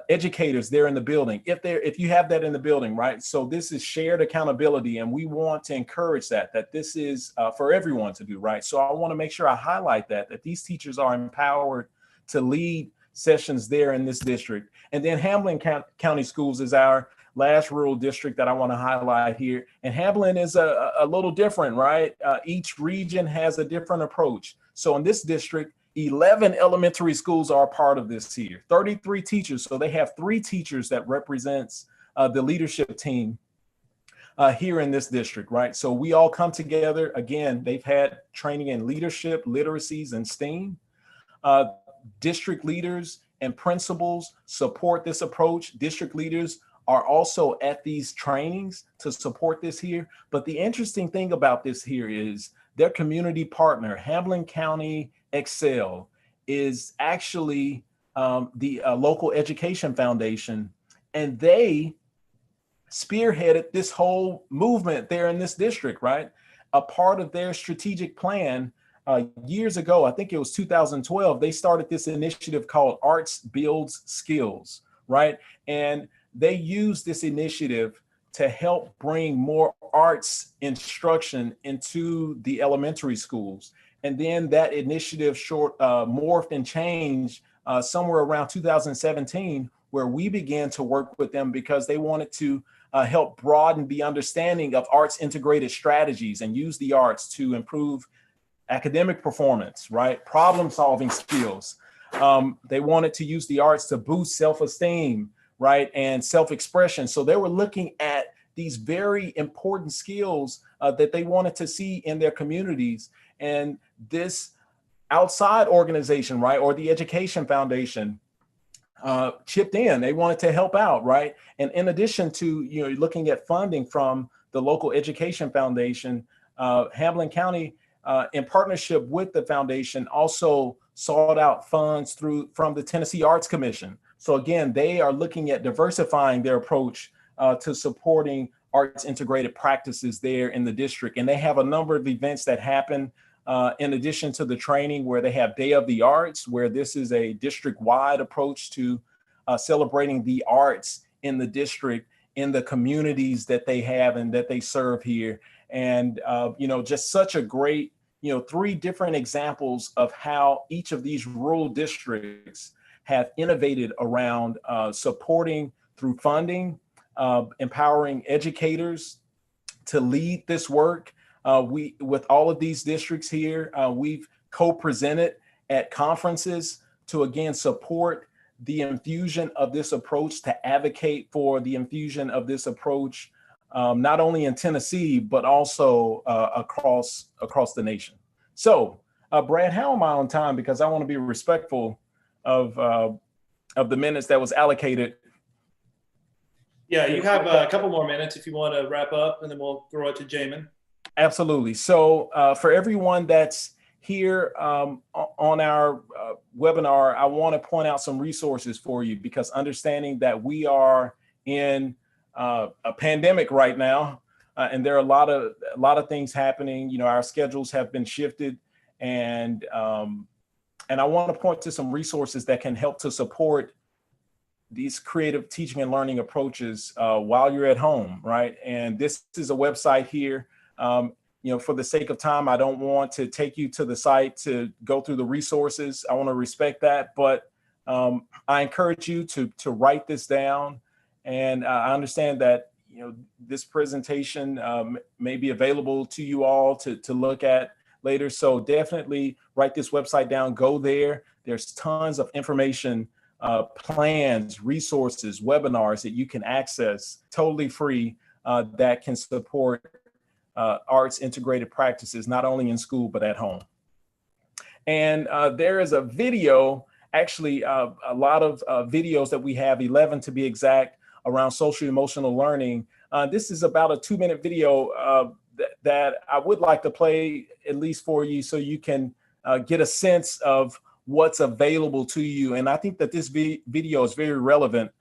educators there in the building, if you have that in the building, right? So this is shared accountability, and we want to encourage that this is for everyone to do, right? So I want to make sure I highlight that these teachers are empowered to lead sessions there in this district. And then Hamlin County Schools is our last rural district that I want to highlight here. And Hamlin is a little different, right? Each region has a different approach. So in this district, 11 elementary schools are a part of this here, 33 teachers. So they have 3 teachers that represents the leadership team here in this district, right? So we all come together. Again, they've had training in leadership, literacies, and STEAM. District leaders and principals support this approach. District leaders are also at these trainings to support this here. But the interesting thing about this here is their community partner, Hamlin County Excel, is actually the local education foundation, and they spearheaded this whole movement there in this district, right? A part of their strategic plan years ago, I think it was 2012, they started this initiative called Arts Builds Skills, right? And they used this initiative to help bring more arts instruction into the elementary schools. And then that initiative morphed and changed somewhere around 2017, where we began to work with them because they wanted to help broaden the understanding of arts integrated strategies and use the arts to improve academic performance, right? Problem solving skills. They wanted to use the arts to boost self-esteem, right? And self-expression. So they were looking at these very important skills that they wanted to see in their communities. And this outside organization, right? Or the Education Foundation chipped in. They wanted to help out, right? And in addition to, looking at funding from the local Education Foundation, Hamlin County, in partnership with the foundation, also sought out funds from the Tennessee Arts Commission. So again, they are looking at diversifying their approach to supporting arts integrated practices there in the district. And they have a number of events that happen in addition to the training, where they have Day of the Arts, where this is a district-wide approach to celebrating the arts in the district, in the communities that they have and that they serve here. And, just such a great, 3 different examples of how each of these rural districts have innovated around supporting through funding, empowering educators to lead this work. With all of these districts here, we've co-presented at conferences to, again, support the infusion of this approach, to advocate for the infusion of this approach, not only in Tennessee, but also across the nation. So, Brad, how am I on time? Because I want to be respectful of the minutes that was allocated. Yeah, you have a couple more minutes if you want to wrap up, and then we'll throw it to Jamin. Absolutely. So for everyone that's here on our webinar, I want to point out some resources for you, because understanding that we are in a pandemic right now, and there are a lot of things happening. Our schedules have been shifted, and I want to point to some resources that can help to support these creative teaching and learning approaches while you're at home, right? And this is a website here. For the sake of time, I don't want to take you to the site to go through the resources. I want to respect that, but I encourage you to write this down. And I understand that this presentation may be available to you all to look at later. So definitely write this website down. Go there. There's tons of information, plans, resources, webinars that you can access totally free that can support arts integrated practices, not only in school, but at home. And there is a video, actually a lot of videos that we have, 11 to be exact, around social emotional learning. This is about a 2-minute video that I would like to play at least for you, so you can get a sense of what's available to you. And I think that this video is very relevant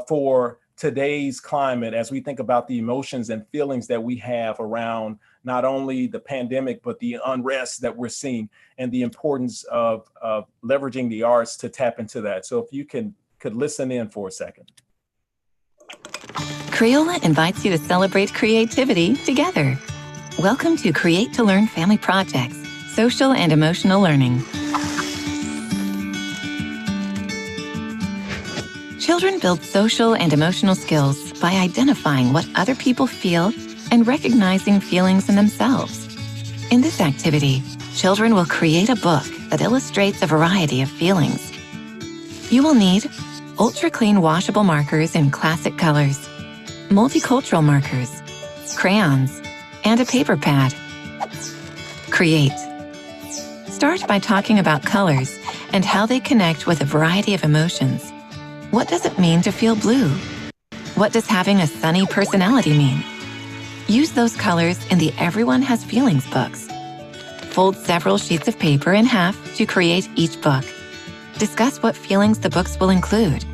for today's climate, as we think about the emotions and feelings that we have around not only the pandemic, but the unrest that we're seeing, and the importance of leveraging the arts to tap into that. So if you can could listen in for a second. Crayola invites you to celebrate creativity together. Welcome to Create to Learn Family Projects, Social and Emotional Learning. Children build social and emotional skills by identifying what other people feel and recognizing feelings in themselves. In this activity, children will create a book that illustrates a variety of feelings. You will need ultra-clean washable markers in classic colors, multicultural markers, crayons, and a paper pad. Create. Start by talking about colors and how they connect with a variety of emotions. What does it mean to feel blue? What does having a sunny personality mean? Use those colors in the Everyone Has Feelings books. Fold several sheets of paper in half to create each book. Discuss what feelings the books will include.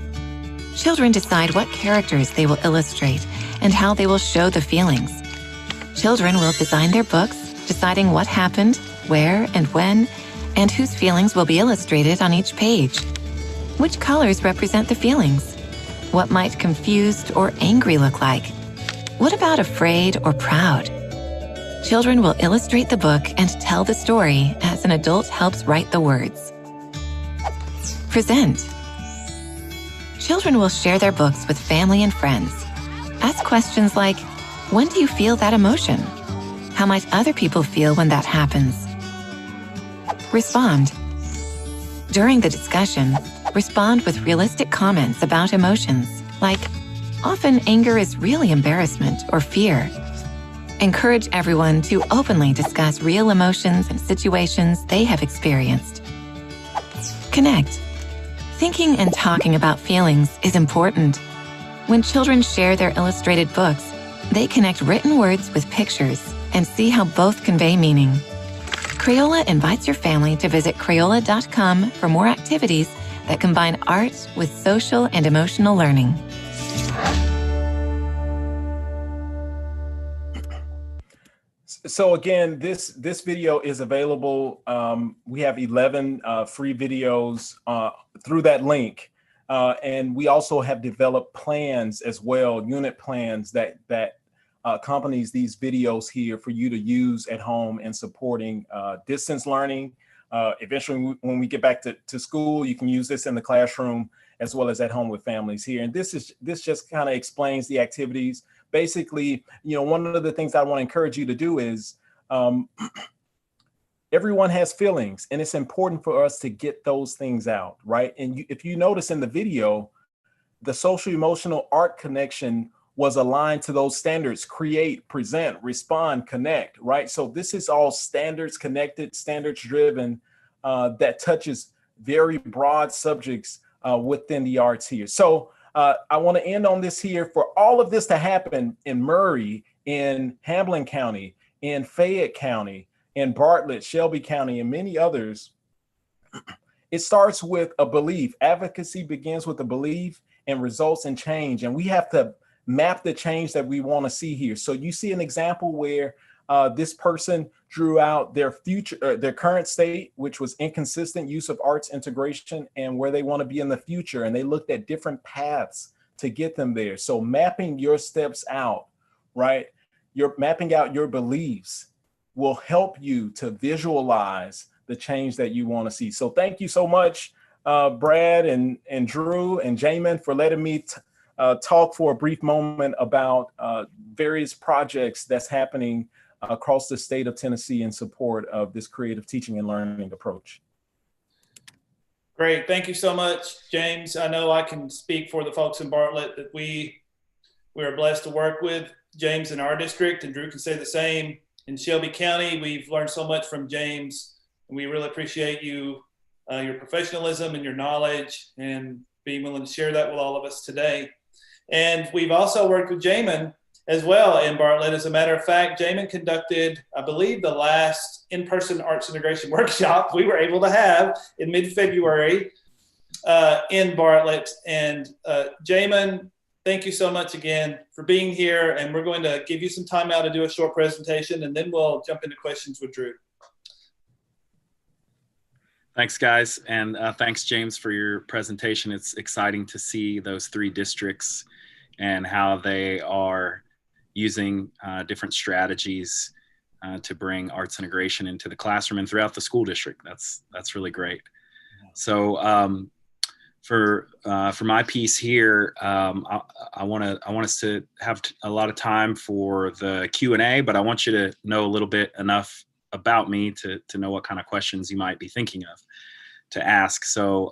Children decide what characters they will illustrate and how they will show the feelings. Children will design their books, deciding what happened, where and when, and whose feelings will be illustrated on each page. Which colors represent the feelings? What might confused or angry look like? What about afraid or proud? Children will illustrate the book and tell the story as an adult helps write the words. Present. Children will share their books with family and friends. Ask questions like, when do you feel that emotion? How might other people feel when that happens? Respond. During the discussion, respond with realistic comments about emotions, like, often anger is really embarrassment or fear. Encourage everyone to openly discuss real emotions and situations they have experienced. Connect. Thinking and talking about feelings is important. When children share their illustrated books, they connect written words with pictures and see how both convey meaning. Crayola invites your family to visit Crayola.com for more activities that combine art with social and emotional learning. So again, this video is available. We have 11 free videos through that link. And we also have developed plans as well, unit plans that accompanies these videos here for you to use at home in supporting distance learning. Eventually, when we get back to school, you can use this in the classroom as well as at home with families here. And this just kind of explains the activities. Basically, one of the things I want to encourage you to do is everyone has feelings, and it's important for us to get those things out, right? And if you notice in the video, the social emotional art connection was aligned to those standards: create, present, respond, connect, right? So this is all standards connected, standards driven, that touches very broad subjects within the arts here. So I want to end on this here. For all of this to happen in Murray, in Hamlin County, in Fayette County, in Bartlett, Shelby County, and many others, it starts with a belief. Advocacy begins with a belief and results in change. And we have to map the change that we want to see here. So you see an example where this person drew out their future, their current state, which was inconsistent use of arts integration, and where they want to be in the future. And they looked at different paths to get them there. So mapping your steps out, right? You're mapping out your beliefs will help you to visualize the change that you want to see. So thank you so much, Brad and Drew and Jamin, for letting me talk for a brief moment about various projects that's happening across the state of Tennessee in support of this creative teaching and learning approach. Great, thank you so much, James. I know I can speak for the folks in Bartlett that we are blessed to work with James in our district, and Drew can say the same. In Shelby County, we've learned so much from James, and we really appreciate you, your professionalism and your knowledge, and being willing to share that with all of us today. And we've also worked with Jamin as well in Bartlett. As a matter of fact, Jamin conducted, I believe, the last in-person arts integration workshop we were able to have in mid-February in Bartlett. And Jamin, thank you so much again for being here. And we're going to give you some time now to do a short presentation, and then we'll jump into questions with Drew. Thanks, guys. And thanks, James, for your presentation. It's exciting to see those 3 districts and how they are using different strategies to bring arts integration into the classroom and throughout the school district. That's really great. So for my piece here, I want us to have a lot of time for the Q&A, but I want you to know a little bit enough about me to know what kind of questions you might be thinking of to ask. So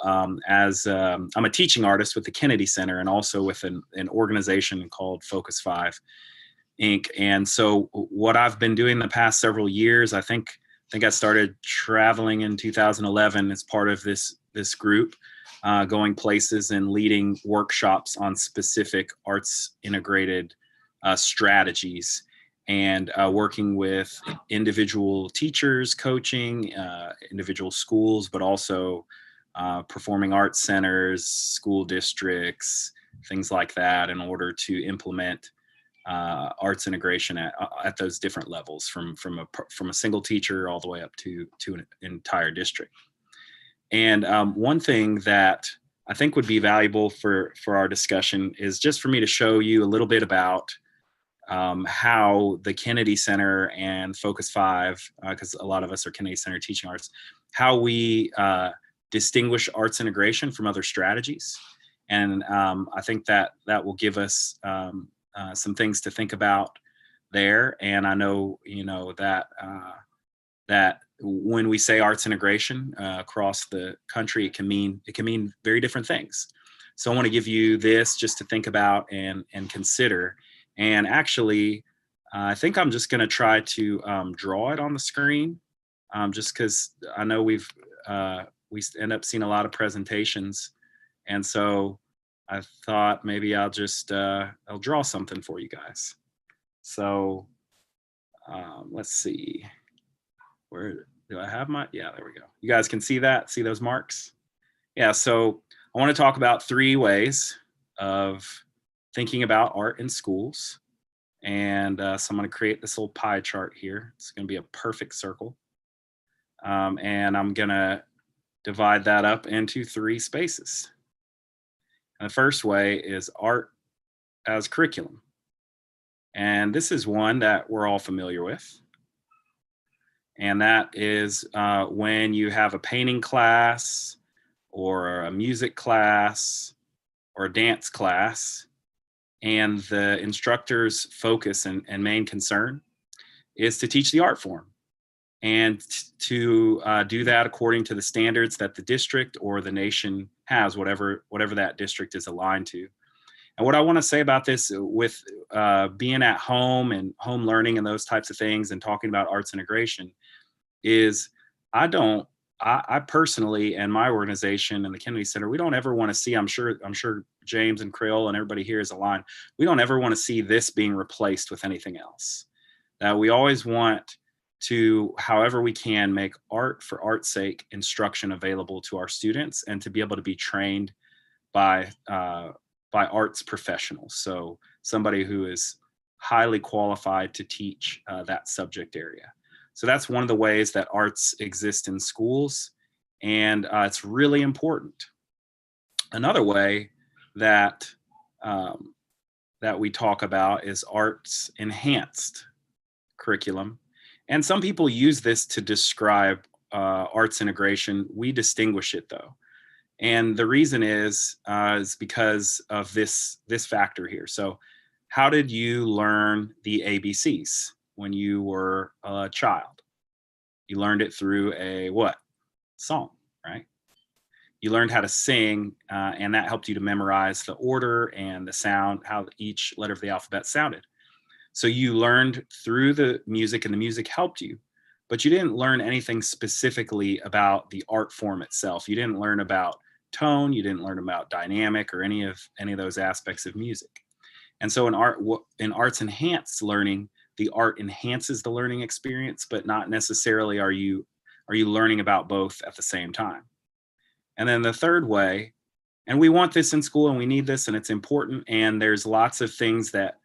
as I'm a teaching artist with the Kennedy Center and also with an organization called Focus 5 Inc. And so what I've been doing the past several years, I think I started traveling in 2011 as part of this group, going places and leading workshops on specific arts integrated strategies, and working with individual teachers, coaching, individual schools, but also performing arts centers, school districts, things like that, in order to implement arts integration at those different levels, from a single teacher all the way up to an entire district. And one thing that I think would be valuable for our discussion is just for me to show you a little bit about how the Kennedy Center and Focus 5, because a lot of us are Kennedy Center teaching arts, how we distinguish arts integration from other strategies. And I think that will give us some things to think about there. And I know, that when we say arts integration across the country, it can mean very different things. So I want to give you this just to think about and consider. And actually, I think I'm just going to try to draw it on the screen, just because I know we end up seeing a lot of presentations. And so I thought maybe I'll just I'll draw something for you guys. So let's see. Where do I have my? Yeah, there we go. You guys can see that? See those marks? Yeah, so I want to talk about 3 ways of thinking about art in schools. And so I'm going to create this little pie chart here. It's going to be a perfect circle. And I'm going to divide that up into 3 spaces. And the first way is art as curriculum. And this is one that we're all familiar with. And that is when you have a painting class or a music class or a dance class, and the instructor's focus and main concern is to teach the art form and to do that according to the standards that the district or the nation has, whatever that district is aligned to. And what I want to say about this with being at home and home learning and those types of things and talking about arts integration is I personally and my organization and the Kennedy Center, we don't ever want to see, I'm sure James and Creole and everybody here is aligned, we don't ever want to see this being replaced with anything else. That we always want to, however we can, make art for art's sake instruction available to our students and to be able to be trained by arts professionals. So somebody who is highly qualified to teach that subject area. So that's one of the ways that arts exist in schools, and it's really important. Another way that we talk about is arts enhanced curriculum. And some people use this to describe arts integration. We distinguish it though. And the reason is because of this factor here. So how did you learn the ABCs when you were a child? You learned it through a what? Song, right? You learned how to sing, and that helped you to memorize the order and the sound, how each letter of the alphabet sounded. So you learned through the music, and the music helped you, but you didn't learn anything specifically about the art form itself. You didn't learn about tone, you didn't learn about dynamic or any of those aspects of music. And so in arts enhanced learning, the art enhances the learning experience, but not necessarily are you learning about both at the same time. And then the third way, and we want this in school and we need this and it's important, and there's lots of things that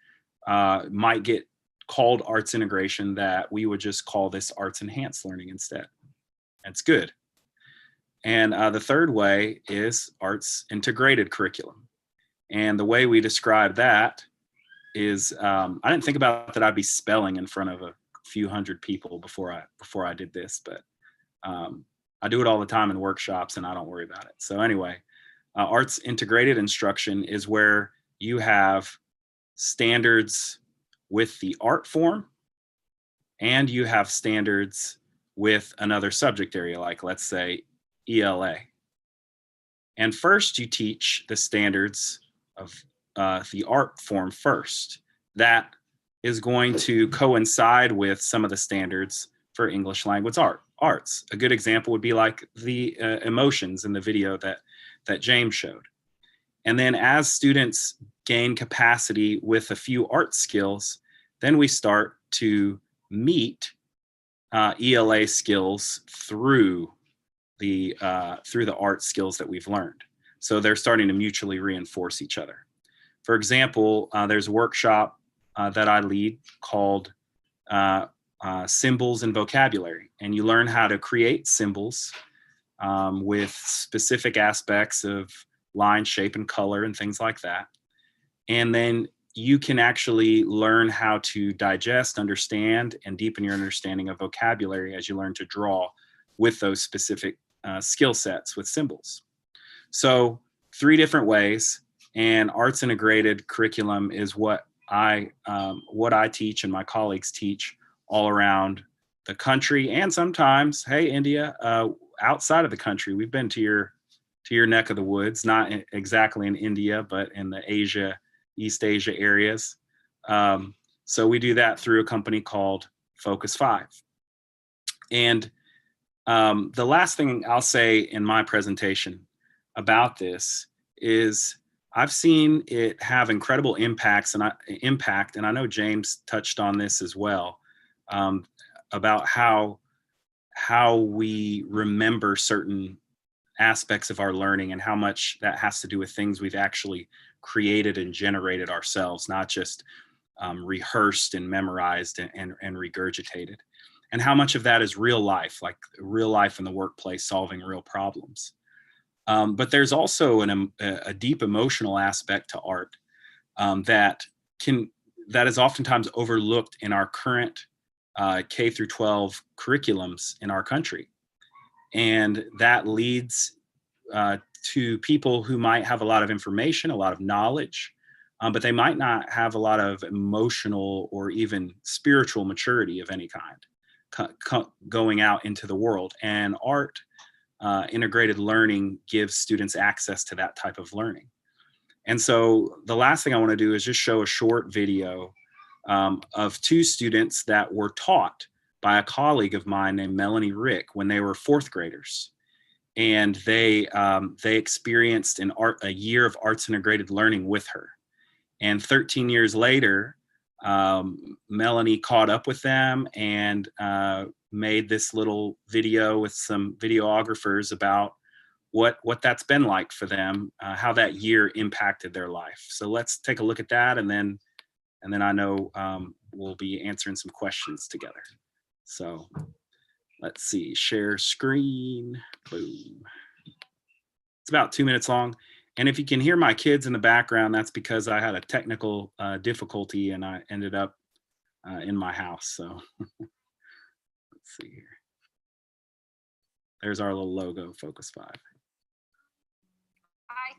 might get called arts integration that we would just call this arts enhanced learning instead. It's good. And the third way is arts integrated curriculum. And the way we describe that is, I didn't think about that I'd be spelling in front of a few hundred people before I did this, but I do it all the time in workshops and I don't worry about it. So anyway, arts integrated instruction is where you have standards with the art form and you have standards with another subject area, like let's say ELA. And first you teach the standards of the art form first. That is going to coincide with some of the standards for English language arts. A good example would be like the emotions in the video that James showed. And then as students gain capacity with a few art skills, then we start to meet ELA skills through the art skills that we've learned. So they're starting to mutually reinforce each other. For example, there's a workshop that I lead called Symbols and Vocabulary. And you learn how to create symbols with specific aspects of line, shape, and color and things like that. And then you can actually learn how to digest, understand, and deepen your understanding of vocabulary as you learn to draw with those specific skill sets with symbols. So 3 different ways, and arts integrated curriculum is what I teach and my colleagues teach all around the country, and sometimes, hey, India, outside of the country. We've been to your neck of the woods, not exactly in India, but in the East Asia areas. So we do that through a company called Focus 5. And the last thing I'll say in my presentation about this is I've seen it have incredible impact, and I know James touched on this as well, about how we remember certain aspects of our learning and how much that has to do with things we've actually created and generated ourselves, not just rehearsed and memorized and regurgitated. And how much of that is real life, like real life in the workplace, solving real problems. But there's also a deep emotional aspect to art that is oftentimes overlooked in our current K through 12 curriculums in our country. And that leads to people who might have a lot of information, a lot of knowledge, but they might not have a lot of emotional or even spiritual maturity of any kind going out into the world. And art integrated learning gives students access to that type of learning. And so the last thing I want to do is just show a short video of 2 students that were taught by a colleague of mine named Melanie Rick when they were 4th graders. And they experienced a year of arts integrated learning with her. And 13 years later, Melanie caught up with them and made this little video with some videographers about what that's been like for them, how that year impacted their life. So let's take a look at that, and then I know we'll be answering some questions together. So let's see, share screen, boom. It's about 2 minutes long. And if you can hear my kids in the background, that's because I had a technical difficulty and I ended up in my house. So let's see here. There's our little logo, Focus 5. I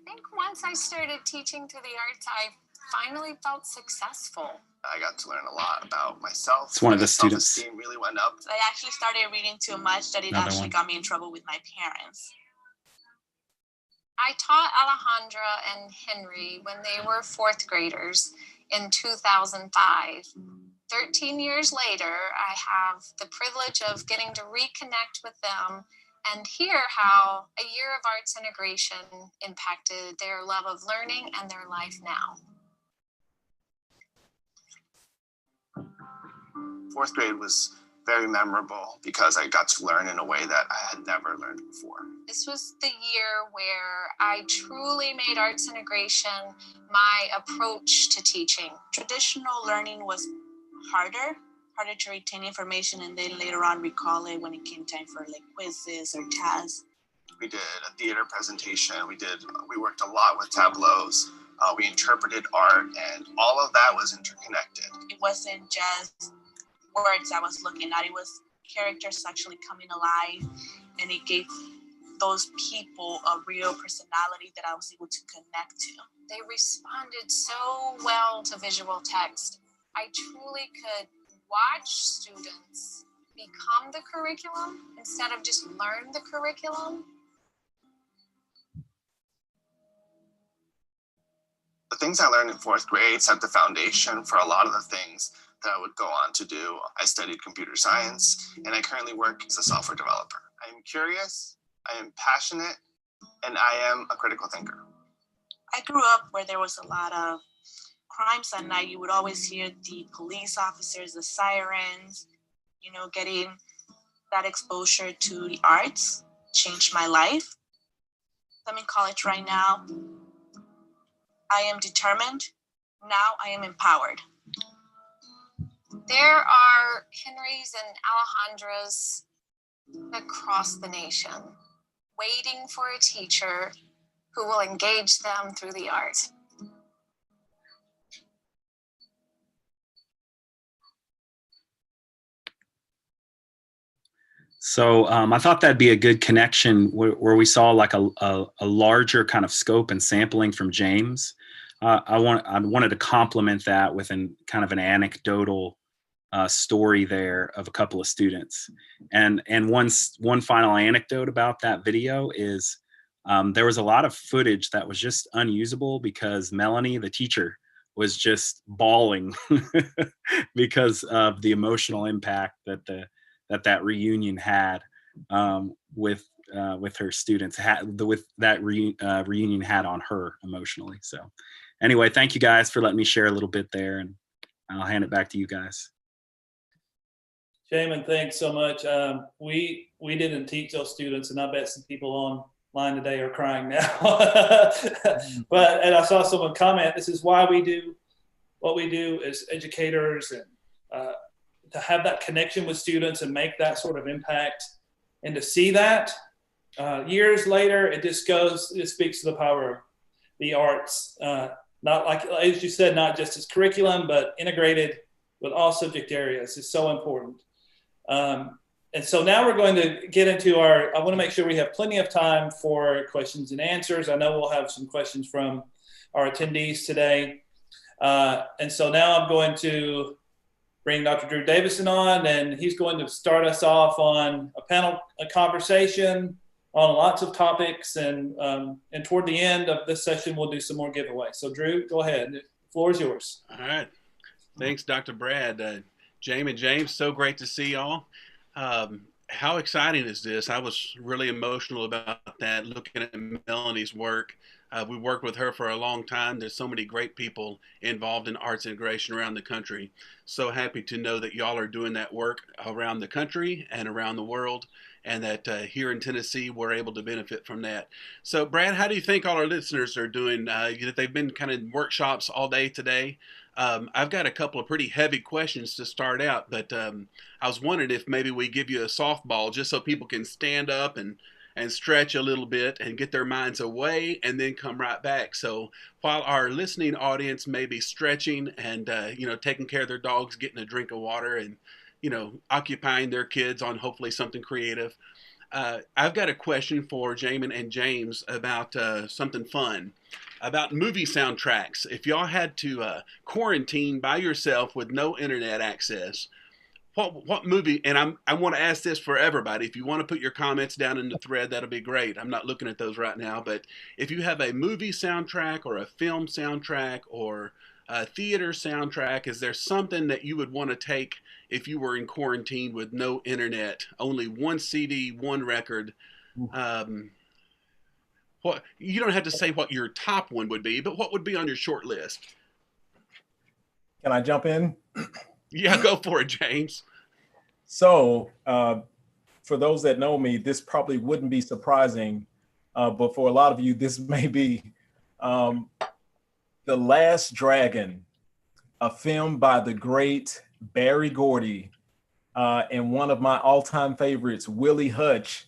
think once I started teaching to the arts, I finally felt successful. I got to learn a lot about myself. It's one of the students. Self-esteem really went up. I actually started reading too much that it actually got me in trouble with my parents. I taught Alejandra and Henry when they were 4th graders in 2005. 13 years later, I have the privilege of getting to reconnect with them and hear how a year of arts integration impacted their love of learning and their life now. 4th grade was very memorable because I got to learn in a way that I had never learned before. This was the year where I truly made arts integration my approach to teaching. Traditional learning was harder to retain information and then later on recall it when it came time for like quizzes or tasks. We did a theater presentation. We worked a lot with tableaus. We interpreted art, and all of that was interconnected. It wasn't just words I was looking at, it was characters actually coming alive, and it gave those people a real personality that I was able to connect to. They responded so well to visual text. I truly could watch students become the curriculum instead of just learn the curriculum. The things I learned in 4th grade set the foundation for a lot of the things that I would go on to do. I studied computer science, and I currently work as a software developer. I am curious, I am passionate, and I am a critical thinker. I grew up where there was a lot of crimes at night. You would always hear the police officers, the sirens, you know, getting that exposure to the arts changed my life. I'm in college right now. I am determined. Now I am empowered. There are Henrys and Alejandras across the nation, waiting for a teacher who will engage them through the art. So I thought that'd be a good connection where we saw like a larger kind of scope and sampling from James. I wanted to complement that with kind of an anecdotal story there of a couple of students. And one final anecdote about that video is there was a lot of footage that was just unusable because Melanie, the teacher, was just bawling because of the emotional impact that reunion had with her students, reunion had on her emotionally. So anyway, thank you guys for letting me share a little bit there, and I'll hand it back to you guys. Jamin, thanks so much. We didn't teach those students, and I bet some people online today are crying now. And I saw someone comment, this is why we do what we do as educators, and to have that connection with students and make that sort of impact, and to see that years later, it speaks to the power of the arts. Not like, as you said, not just as curriculum, but integrated with all subject areas is so important. And so now we're going to get into I want to make sure we have plenty of time for questions and answers. I know we'll have some questions from our attendees today. And so now I'm going to bring Dr. Drew Davison on, and he's going to start us off on a conversation on lots of topics. And toward the end of this session, we'll do some more giveaways. So Drew, go ahead. The floor is yours. All right. Thanks, Dr. Brad. James, so great to see y'all. How exciting is this? I was really emotional about that, looking at Melanie's work. We worked with her for a long time. There's so many great people involved in arts integration around the country. So happy to know that y'all are doing that work around the country and around the world, and that here in Tennessee, we're able to benefit from that. So Brad, how do you think all our listeners are doing? They've been kind of workshops all day today. I've got a couple of pretty heavy questions to start out, but I was wondering if maybe we give you a softball just so people can stand up and stretch a little bit and get their minds away and then come right back. So while our listening audience may be stretching and, taking care of their dogs, getting a drink of water and, occupying their kids on hopefully something creative, I've got a question for Jamin and James about something fun, about movie soundtracks. If y'all had to quarantine by yourself with no internet access, what movie, and I want to ask this for everybody, if you want to put your comments down in the thread, that'll be great. I'm not looking at those right now, but if you have a movie soundtrack or a film soundtrack or a theater soundtrack, is there something that you would want to take if you were in quarantine with no internet, only one CD, one record? What, you don't have to say what your top one would be, but what would be on your short list? Can I jump in? Yeah, go for it, James. So for those that know me, this probably wouldn't be surprising, but for a lot of you, this may be The Last Dragon, a film by the great Barry Gordy, and one of my all-time favorites, Willie Hutch.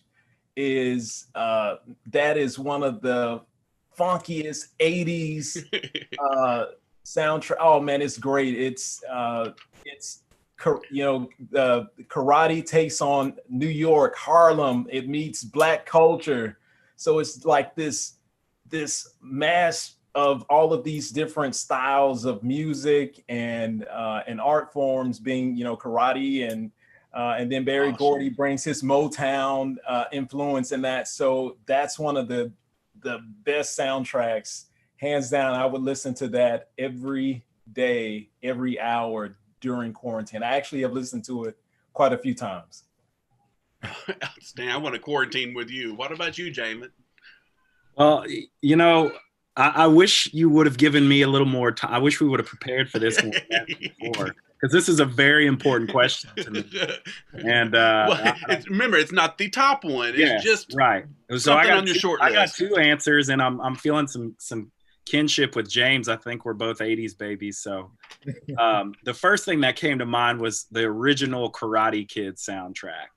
is that is one of the funkiest 80s soundtrack. Oh man, it's great. It's the karate takes on New York, Harlem. It meets Black culture. So it's like this mash of all of these different styles of music and art forms, being karate, and then Barry Gordy brings his Motown influence in that. So that's one of the best soundtracks, hands down. I would listen to that every day, every hour during quarantine. I actually have listened to it quite a few times. Outstanding. I want to quarantine with you. What about you, Jamin? Well, I wish you would have given me a little more time. I wish we would have prepared for this more because this is a very important question to me. And remember, it's not the top one. It's just right. So something on your short list. I got two answers, and I'm feeling some kinship with James. I think we're both 80s babies. So the first thing that came to mind was the original Karate Kid soundtrack.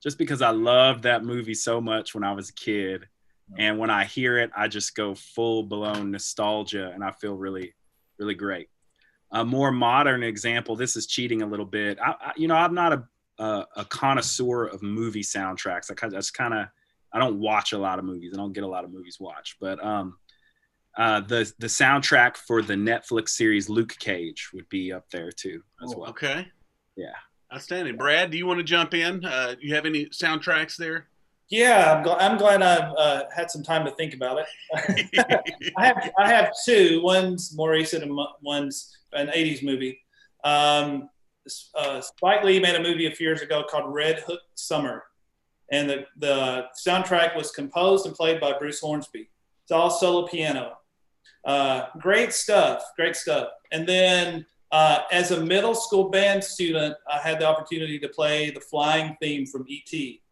Just because I loved that movie so much when I was a kid. And when I hear it, I just go full blown nostalgia, and I feel really, really great. A more modern example, this is cheating a little bit. I'm not a connoisseur of movie soundtracks. I don't watch a lot of movies. I don't get a lot of movies watched, but the soundtrack for the Netflix series Luke Cage would be up there too as well. Okay. Yeah. Outstanding. Brad, do you want to jump in? You have any soundtracks there? Yeah, I'm glad I've had some time to think about it. I have two. One's more recent and one's an 80s movie. Spike Lee made a movie a few years ago called Red Hook Summer. And the soundtrack was composed and played by Bruce Hornsby. It's all solo piano. Great stuff. And then as a middle school band student, I had the opportunity to play the flying theme from E.T.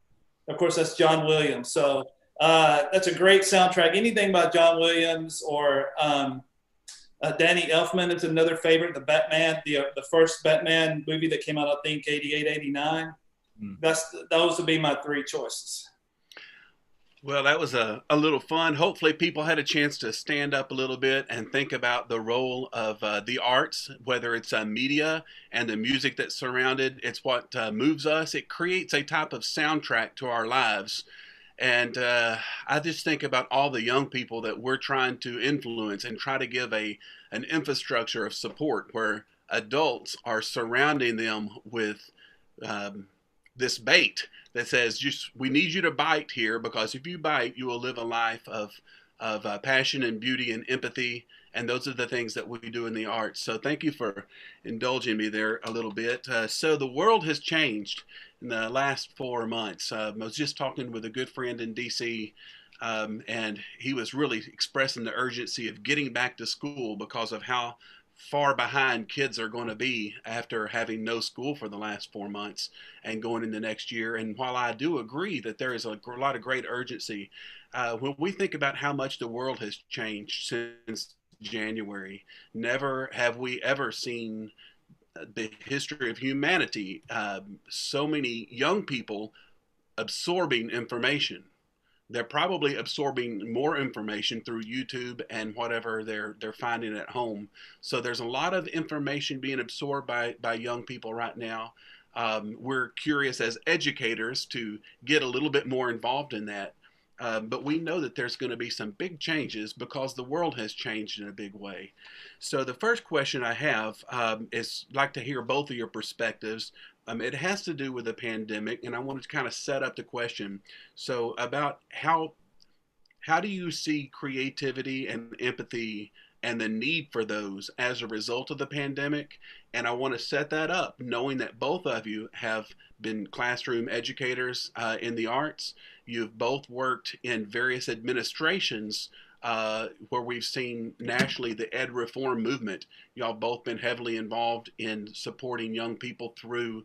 Of course, that's John Williams. So that's a great soundtrack. Anything by John Williams or Danny Elfman is another favorite. The Batman, the first Batman movie that came out, I think, 88, 89. Those would be my three choices. Well, that was a little fun. Hopefully people had a chance to stand up a little bit and think about the role of the arts, whether it's media and the music that's surrounded. It's what moves us. It creates a type of soundtrack to our lives. And I just think about all the young people that we're trying to influence and try to give an infrastructure of support where adults are surrounding them with this bait that says, we need you to bite here, because if you bite, you will live a life of passion and beauty and empathy. And those are the things that we do in the arts. So thank you for indulging me there a little bit. So the world has changed in the last 4 months. I was just talking with a good friend in DC, and he was really expressing the urgency of getting back to school because of how far behind kids are going to be after having no school for the last 4 months and going into next year. And while I do agree that there is a lot of great urgency, when we think about how much the world has changed since January, never have we ever seen the history of humanity, so many young people absorbing information. They're probably absorbing more information through YouTube and whatever they're finding at home. So there's a lot of information being absorbed by young people right now. We're curious as educators to get a little bit more involved in that. But we know that there's going to be some big changes because the world has changed in a big way. So the first question I have is like to hear both of your perspectives. It has to do with the pandemic, and I wanted to kind of set up the question. So about how do you see creativity and empathy and the need for those as a result of the pandemic? And I want to set that up knowing that both of you have been classroom educators in the arts. You've both worked in various administrations where we've seen nationally the ed reform movement. Y'all both been heavily involved in supporting young people through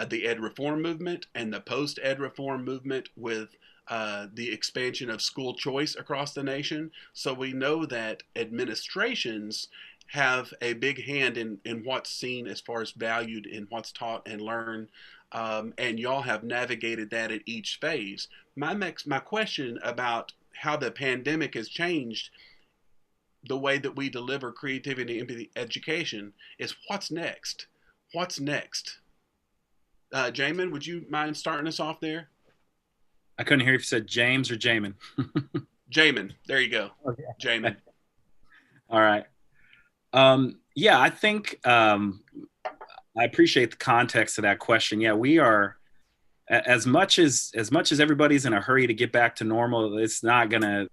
the ed reform movement and the post-ed reform movement with the expansion of school choice across the nation. So we know that administrations have a big hand in what's seen as far as valued in what's taught and learned and y'all have navigated that at each phase. My question about how the pandemic has changed the way that we deliver creativity and empathy education is what's next? What's next? Jamin, would you mind starting us off there? I couldn't hear if you said James or Jamin. Jamin, there you go. Okay. Jamin. All right. Yeah, I think I appreciate the context of that question. Yeah, we are, as much as everybody's in a hurry to get back to normal, it's not gonna,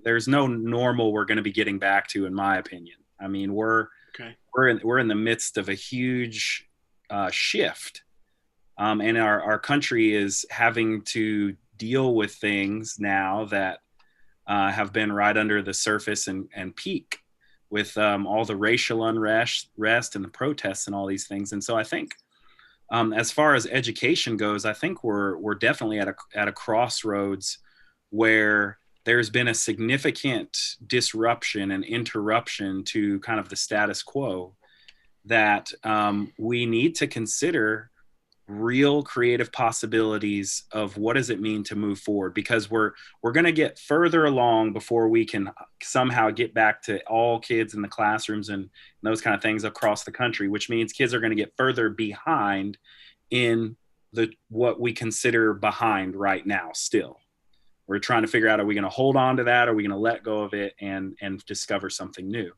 there's no normal we're gonna be getting back to, in my opinion. I mean, we're in the midst of a huge shift, and our country is having to deal with things now that have been right under the surface and peak with all the racial unrest and the protests and all these things. And so I think as far as education goes, I think we're definitely at a crossroads where there's been a significant disruption and interruption to kind of the status quo that we need to consider real creative possibilities of what does it mean to move forward, because we're going to get further along before we can somehow get back to all kids in the classrooms and those kind of things across the country, which means kids are going to get further behind in what we consider behind right now. Still, we're trying to figure out, are we going to hold on to that? Are we going to let go of it and discover something new?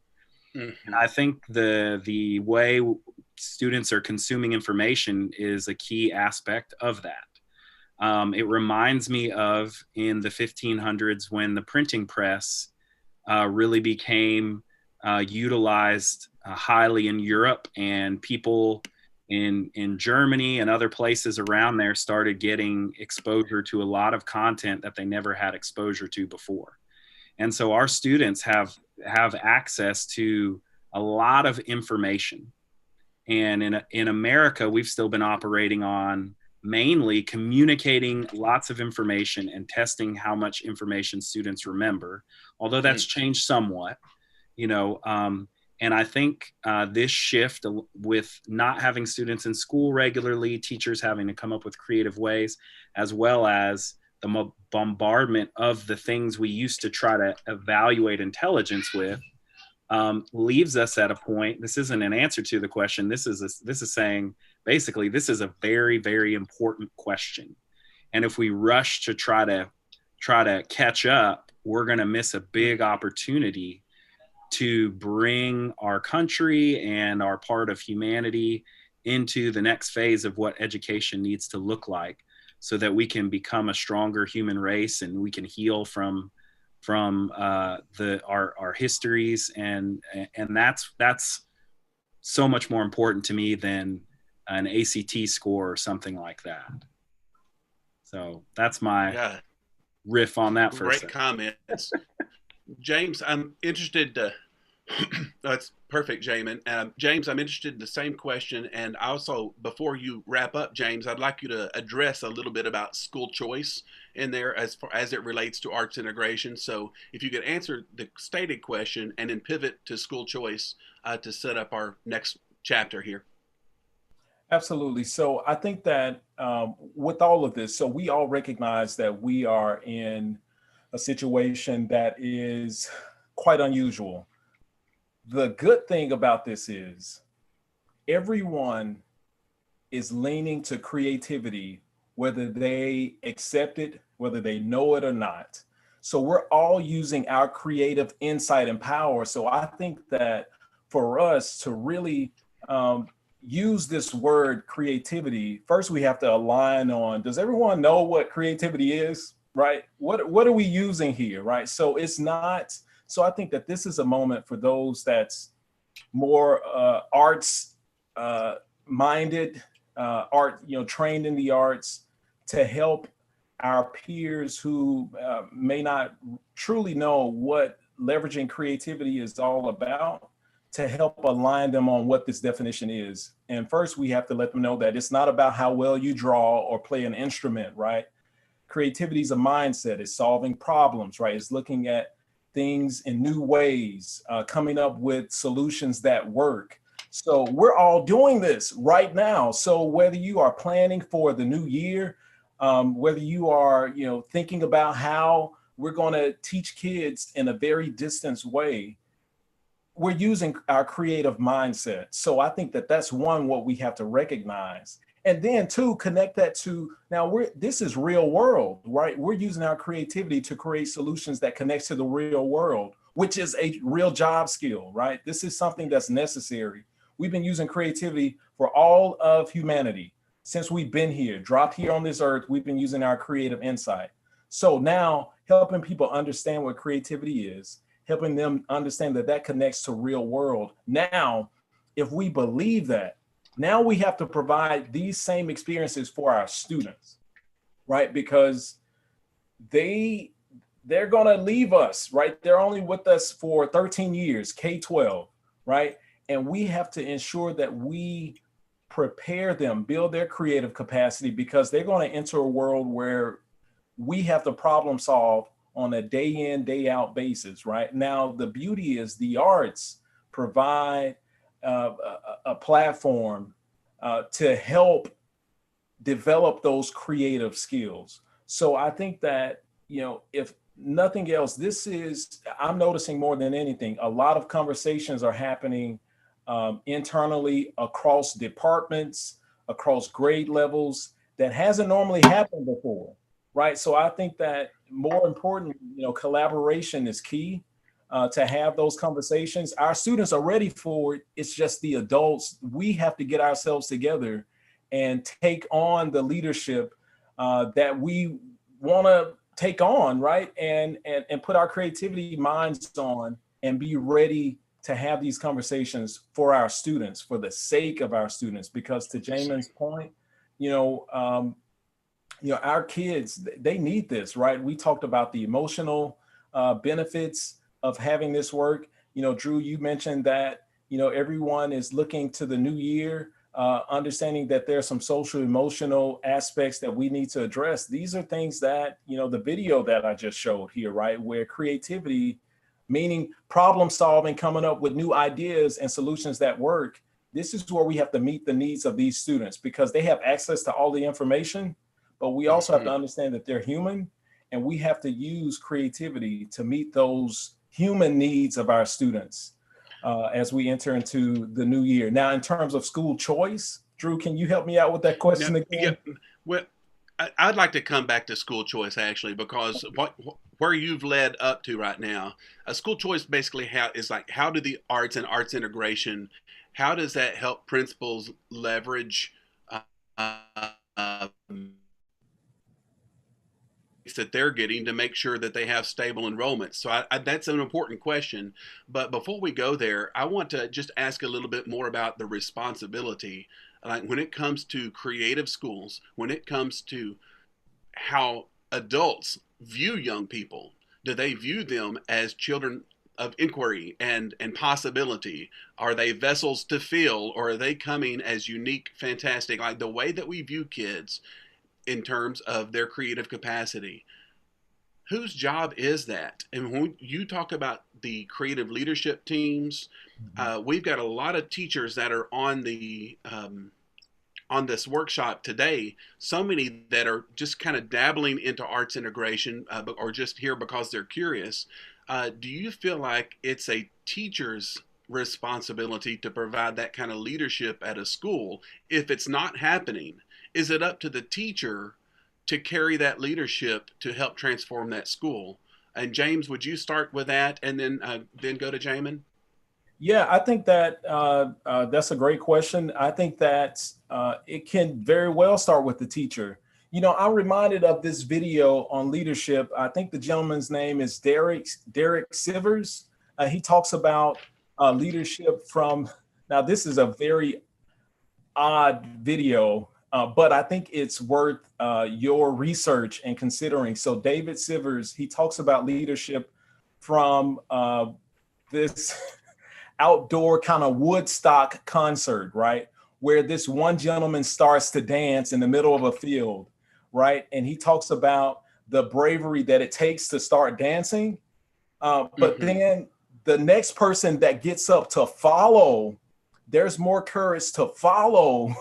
Mm-hmm. And I think the way students are consuming information is a key aspect of that. It reminds me of in the 1500s when the printing press really became utilized highly in Europe, and people in Germany and other places around there started getting exposure to a lot of content that they never had exposure to before. And so our students have access to a lot of information. And in America, we've still been operating on mainly communicating lots of information and testing how much information students remember, although that's changed somewhat, and I think this shift with not having students in school regularly, teachers having to come up with creative ways, as well as the bombardment of the things we used to try to evaluate intelligence with, leaves us at a point. This isn't an answer to the question. This is saying basically this is a very, very important question, and if we rush to try to catch up, we're going to miss a big opportunity to bring our country and our part of humanity into the next phase of what education needs to look like, so that we can become a stronger human race and we can heal from our histories, and that's so much more important to me than an ACT score or something like that. So that's my riff on that. Great comments. James, I'm interested that's perfect, Jamin. James, I'm interested in the same question. And also, before you wrap up, James, I'd like you to address a little bit about school choice in there as far as it relates to arts integration. So if you could answer the stated question and then pivot to school choice to set up our next chapter here. Absolutely. So I think that with all of this, so we all recognize that we are in a situation that is quite unusual. The good thing about this is everyone is leaning to creativity, whether they accept it, whether they know it or not. So we're all using our creative insight and power. So I think that for us to really use this word creativity, first we have to align on, does everyone know what creativity is, right? What are we using here, right? So it's not, so I think that this is a moment for those that's more arts minded, trained in the arts, to help our peers who may not truly know what leveraging creativity is all about, to help align them on what this definition is. And first, we have to let them know that it's not about how well you draw or play an instrument, right? Creativity is a mindset. It's solving problems, right? It's looking at things in new ways, coming up with solutions that work. So we're all doing this right now. So whether you are planning for the new year, whether you are, thinking about how we're going to teach kids in a very distant way, we're using our creative mindset. So I think that that's one, what we have to recognize. And then two, connect that to, now this is real world, right? We're using our creativity to create solutions that connects to the real world, which is a real job skill, right? This is something that's necessary. We've been using creativity for all of humanity. Since we've been here, dropped here on this earth, we've been using our creative insight. So now helping people understand what creativity is, helping them understand that that connects to real world. Now, if we believe that, now we have to provide these same experiences for our students, right? Because they're gonna leave us, right? They're only with us for 13 years, K-12, right? And we have to ensure that we prepare them, build their creative capacity, because they're gonna enter a world where we have to problem solve on a day in, day out basis, right? Now, the beauty is the arts provide a platform to help develop those creative skills. So I think that, if nothing else, I'm noticing more than anything, a lot of conversations are happening internally across departments, across grade levels that hasn't normally happened before, right? So I think that more importantly, collaboration is key to have those conversations. Our students are ready for it. It's just the adults. We have to get ourselves together and take on the leadership that we want to take on, right? And put our creativity minds on and be ready to have these conversations for our students, for the sake of our students. Because to Jamin's point, our kids, they need this, right? We talked about the emotional benefits of having this work. Drew, you mentioned that, everyone is looking to the new year, understanding that there are some social emotional aspects that we need to address. These are things that, the video that I just showed here, right? Where creativity, meaning problem solving, coming up with new ideas and solutions that work. This is where we have to meet the needs of these students, because they have access to all the information, but we also have to understand that they're human, and we have to use creativity to meet those human needs of our students as we enter into the new year. Now, in terms of school choice, Drew, can you help me out with that question again? Yeah, well, I'd like to come back to school choice, actually, because where you've led up to right now, a school choice basically is like, how do the arts and arts integration, how does that help principals leverage that they're getting to make sure that they have stable enrollment? So that's an important question. But before we go there, I want to just ask a little bit more about the responsibility, like when it comes to creative schools, when it comes to how adults view young people. Do they view them as children of inquiry and possibility? Are they vessels to fill, or are they coming as unique, fantastic, like the way that we view kids in terms of their creative capacity? Whose job is that? And when you talk about the creative leadership teams, we've got a lot of teachers that are on the on this workshop today. So many that are just kind of dabbling into arts integration or just here because they're curious. Do you feel like it's a teacher's responsibility to provide that kind of leadership at a school? If it's not happening, is it up to the teacher to carry that leadership to help transform that school? And James, would you start with that and then go to Jamin? Yeah, I think that that's a great question. I think that it can very well start with the teacher. I'm reminded of this video on leadership. I think the gentleman's name is Derek Sivers. He talks about leadership from, now this is a very odd video, but I think it's worth your research and considering. So David Sivers, he talks about leadership from this outdoor kind of Woodstock concert, right? Where this one gentleman starts to dance in the middle of a field, right? And he talks about the bravery that it takes to start dancing. But then the next person that gets up to follow there's more courage to follow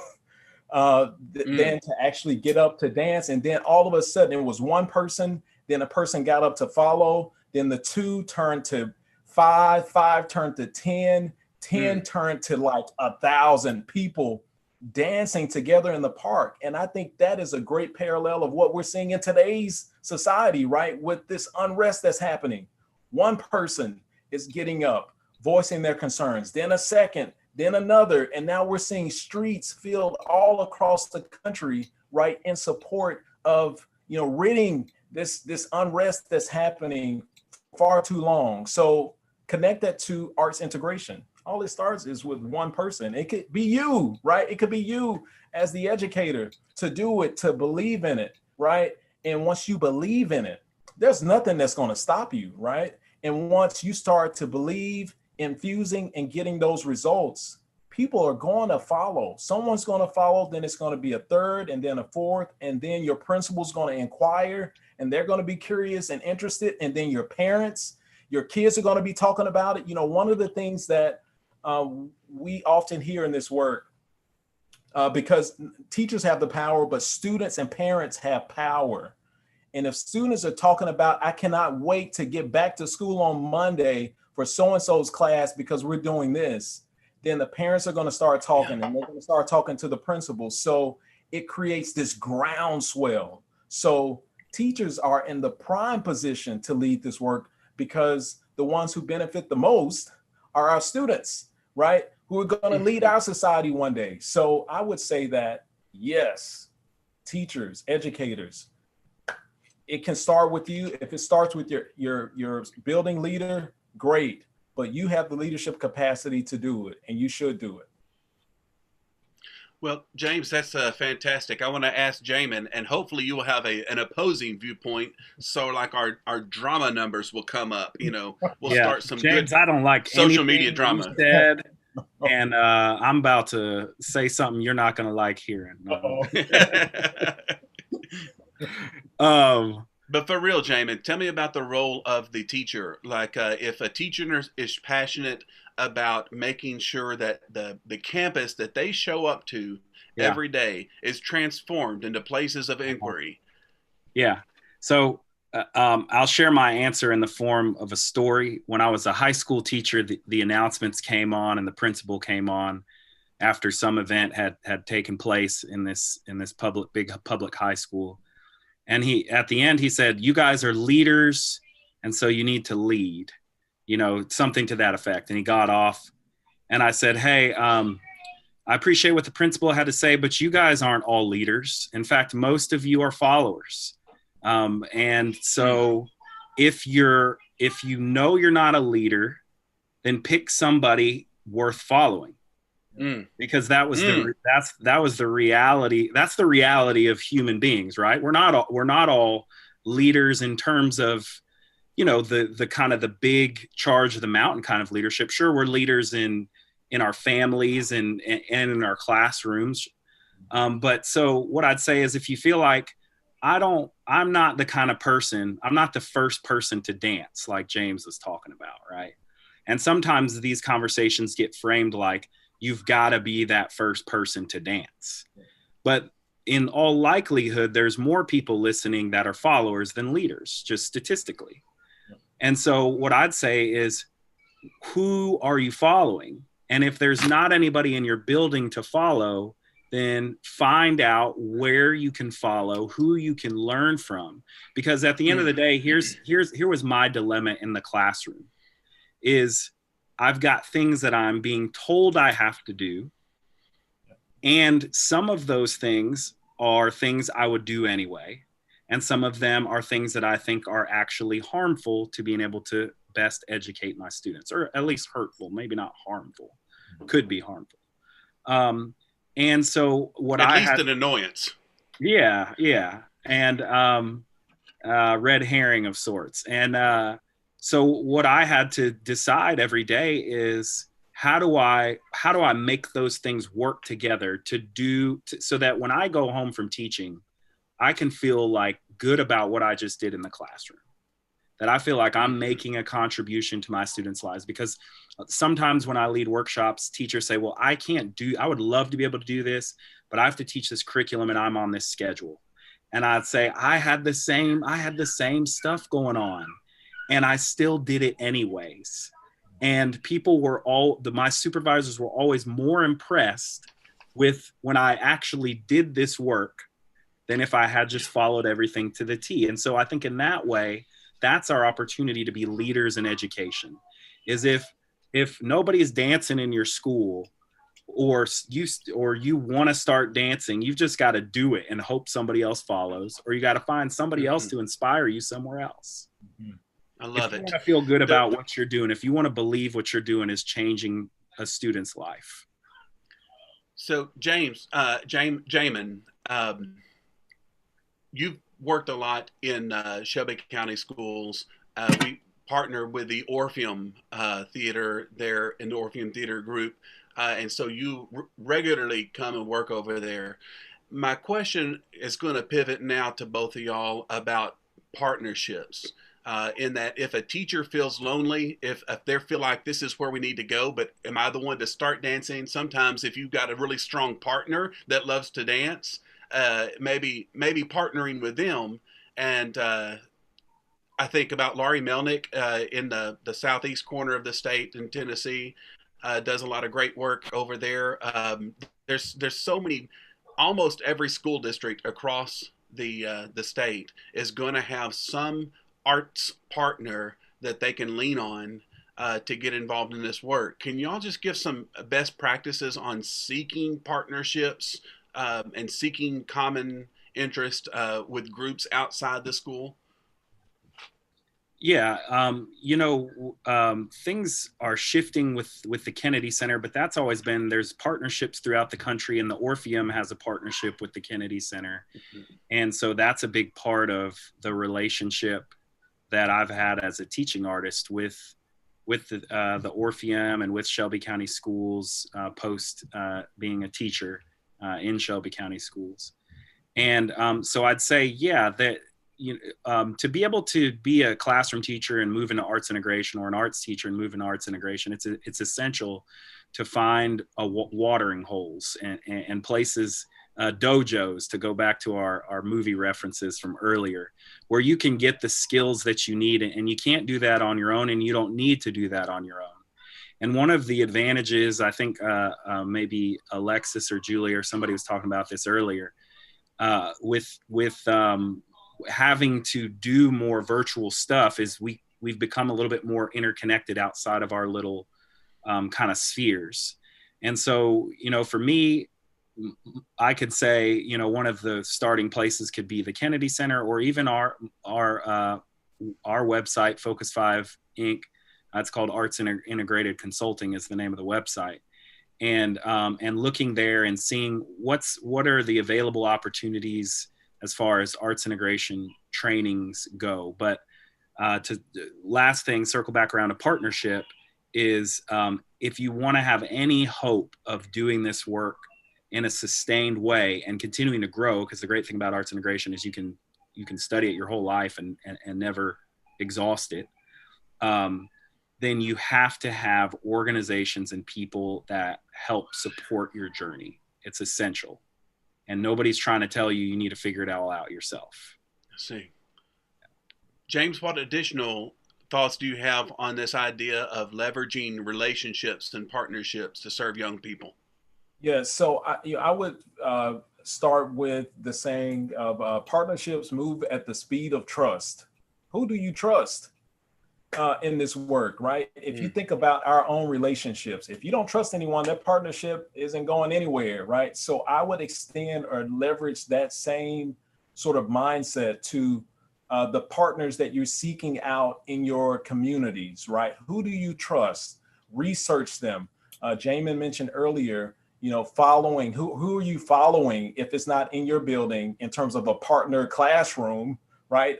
than to actually get up to dance. And then all of a sudden it was one person, then a person got up to follow, then the 2 turned to 5, 5 turned to 10, 10 turned to like 1,000 people dancing together in the park. And I think that is a great parallel of what we're seeing in today's society, right? With this unrest that's happening. One person is getting up, voicing their concerns, then a second, then another. And now we're seeing streets filled all across the country, right, in support of, you know, ridding this unrest that's happening far too long. So connect that to arts integration. All it starts is with one person. It could be you, right? It could be you as the educator to do it, to believe in it, right? And once you believe in it, there's nothing that's going to stop you, right? And once you start to believe, infusing and getting those results, people are going to follow. Someone's going to follow, then it's going to be a third and then a fourth, and then your principal's going to inquire and they're going to be curious and interested, and then your parents, your kids are going to be talking about it. You know, one of the things that we often hear in this work, because teachers have the power, but students and parents have power. And if students are talking about, I cannot wait to get back to school on Monday for so-and-so's class because we're doing this, then the parents are going to start talking and they're going to start talking to the principals. So it creates this groundswell. So teachers are in the prime position to lead this work because the ones who benefit the most are our students, right? Who are going to lead our society one day. So I would say that, yes, teachers, educators, it can start with you. If it starts with your building leader, great, but you have the leadership capacity to do it, and you should do it. Well, James, that's fantastic. I want to ask Jamin, and hopefully you will have an opposing viewpoint, so like our drama numbers will come up. You know, we'll start some James, good I don't like social media drama. You said, and I'm about to say something you're not going to like hearing. But for real, Jamin, tell me about the role of the teacher. Like if a teacher is passionate about making sure that the campus that they show up to every day is transformed into places of inquiry. Yeah. So I'll share my answer in the form of a story. When I was a high school teacher, the announcements came on and the principal came on after some event had taken place in this big public high school. And at the end, he said, "You guys are leaders, and so you need to lead," you know, something to that effect. And he got off. And I said, "Hey, I appreciate what the principal had to say, but you guys aren't all leaders. In fact, most of you are followers. And so if you know you're not a leader, then pick somebody worth following." Because that was the reality. That's the reality of human beings, right? We're not all leaders in terms of, you know, the kind of the big charge of the mountain kind of leadership. Sure, we're leaders in our families and in our classrooms. But so what I'd say is, if you feel like I'm not the kind of person, I'm not the first person to dance like James was talking about, right? And sometimes these conversations get framed like, you've got to be that first person to dance. But in all likelihood, there's more people listening that are followers than leaders, just statistically. And so what I'd say is, who are you following? And if there's not anybody in your building to follow, then find out where you can follow, who you can learn from. Because at the end of the day, here was my dilemma in the classroom is, I've got things that I'm being told I have to do. And some of those things are things I would do anyway. And some of them are things that I think are actually harmful to being able to best educate my students, or at least hurtful, maybe not harmful, could be harmful. And so at least an annoyance. Yeah. And red herring of sorts. And so what I had to decide every day is, how do I make those things work together so that when I go home from teaching, I can feel like good about what I just did in the classroom. that I feel like I'm making a contribution to my students' lives. Because sometimes when I lead workshops, teachers say, well, I would love to be able to do this, but I have to teach this curriculum and I'm on this schedule. And I'd say, I had the same stuff going on and I still did it anyways. And my supervisors were always more impressed with when I actually did this work than if I had just followed everything to the T. And so I think in that way, that's our opportunity to be leaders in education, is if nobody's dancing in your school, or you want to start dancing, you've just got to do it and hope somebody else follows, or you got to find somebody else to inspire you somewhere else. I love it. If you want to feel good about what you're doing, if you want to believe what you're doing is changing a student's life. So James, Jamin, you've worked a lot in Shelby County schools. We partner with the Orpheum Theater there in the Orpheum Theater group. And so you regularly come and work over there. My question is going to pivot now to both of y'all about partnerships. In that if a teacher feels lonely, if they feel like this is where we need to go, but am I the one to start dancing? Sometimes if you've got a really strong partner that loves to dance, maybe partnering with them. And I think about Laurie Melnick in the southeast corner of the state in Tennessee, does a lot of great work over there. There's so many, almost every school district across the state is going to have some arts partner that they can lean on to get involved in this work. Can y'all just give some best practices on seeking partnerships and seeking common interest with groups outside the school? Yeah, things are shifting with the Kennedy Center, but that's always been, there's partnerships throughout the country, and the Orpheum has a partnership with the Kennedy Center. And so that's a big part of the relationship that I've had as a teaching artist with the Orpheum and with Shelby County Schools post being a teacher in Shelby County Schools. And so I'd say, yeah, that to be able to be a classroom teacher and move into arts integration, or an arts teacher and move into arts integration, it's essential to find watering holes and places, dojos, to go back to our movie references from earlier, where you can get the skills that you need. And you can't do that on your own, and you don't need to do that on your own. And one of the advantages, I think maybe Alexis or Julie or somebody was talking about this earlier, with having to do more virtual stuff, is we've become a little bit more interconnected outside of our little kind of spheres. And so, for me, I could say, one of the starting places could be the Kennedy Center, or even our website, Focus 5 Inc. It's called Arts Integrated Consulting is the name of the website. And looking there and seeing what are the available opportunities as far as arts integration trainings go. But to last thing, circle back around to partnership, is if you want to have any hope of doing this work in a sustained way and continuing to grow, because the great thing about arts integration is you can study it your whole life and never exhaust it, then you have to have organizations and people that help support your journey. It's essential. And nobody's trying to tell you need to figure it all out yourself. I see. James, what additional thoughts do you have on this idea of leveraging relationships and partnerships to serve young people? Yeah, so I would start with the saying of partnerships move at the speed of trust. Who do you trust in this work, right? If you think about our own relationships, if you don't trust anyone, that partnership isn't going anywhere, right? So I would extend or leverage that same sort of mindset to the partners that you're seeking out in your communities, right? Who do you trust? Research them. Jamin mentioned earlier, following, who are you following if it's not in your building in terms of a partner classroom, right?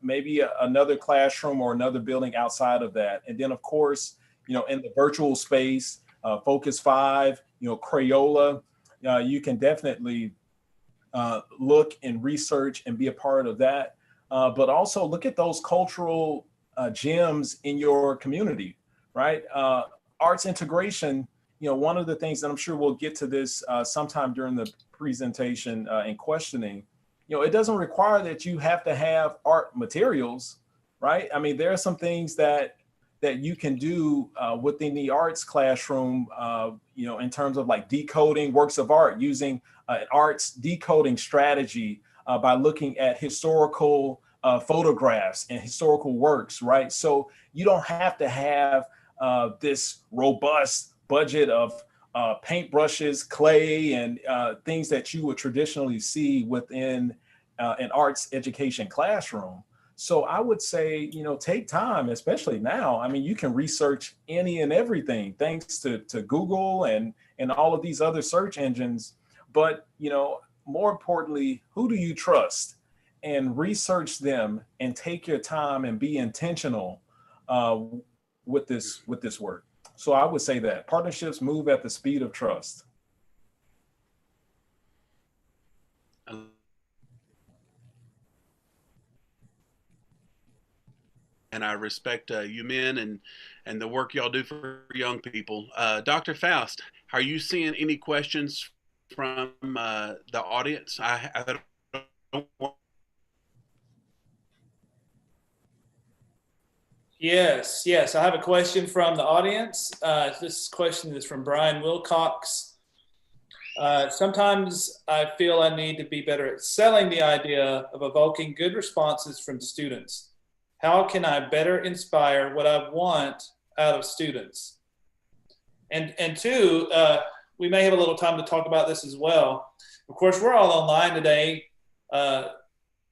Maybe another classroom or another building outside of that. And then of course, in the virtual space, Focus 5, Crayola, you can definitely look and research and be a part of that. but also look at those cultural gems in your community, right? Arts integration, one of the things, and I'm sure we'll get to this sometime during the presentation and questioning, it doesn't require that you have to have art materials, right? I mean, there are some things that you can do within the arts classroom, in terms of like decoding works of art, using an arts decoding strategy by looking at historical photographs and historical works, right? So you don't have to have this robust budget of paintbrushes, clay, and things that you would traditionally see within an arts education classroom. So I would say, take time, especially now. I mean, you can research any and everything thanks to Google and all of these other search engines. But, more importantly, who do you trust? And research them and take your time and be intentional with this work. So I would say that partnerships move at the speed of trust. And I respect you men and the work y'all do for young people. Dr. Faust, are you seeing any questions from the audience? I don't want... Yes. I have a question from the audience. This question is from Brian Wilcox. Sometimes I feel I need to be better at selling the idea of evoking good responses from students. How can I better inspire what I want out of students? And two, we may have a little time to talk about this as well. Of course, we're all online today,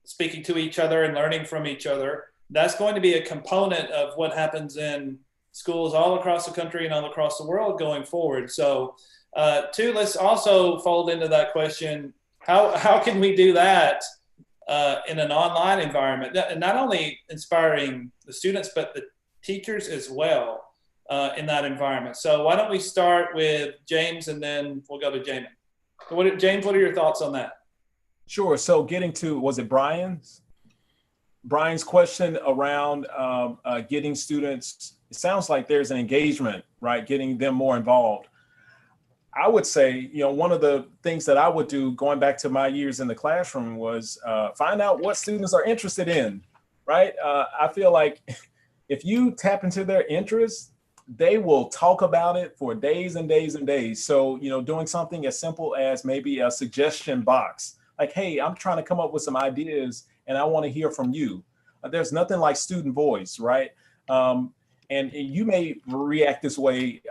speaking to each other and learning from each other. That's going to be a component of what happens in schools all across the country and all across the world going forward. So two, let's also fold into that question, how can we do that in an online environment, and not only inspiring the students, but the teachers as well in that environment. So why don't we start with James and then we'll go to Jamin. James, what are your thoughts on that? Sure. So getting to, was it Brian's question around getting students, it sounds like there's an engagement, right? Getting them more involved. I would say, one of the things that I would do going back to my years in the classroom was find out what students are interested in, right? I feel like if you tap into their interests, they will talk about it for days and days and days. So, doing something as simple as maybe a suggestion box, like, hey, I'm trying to come up with some ideas and I want to hear from you. There's nothing like student voice, right? And you may react this way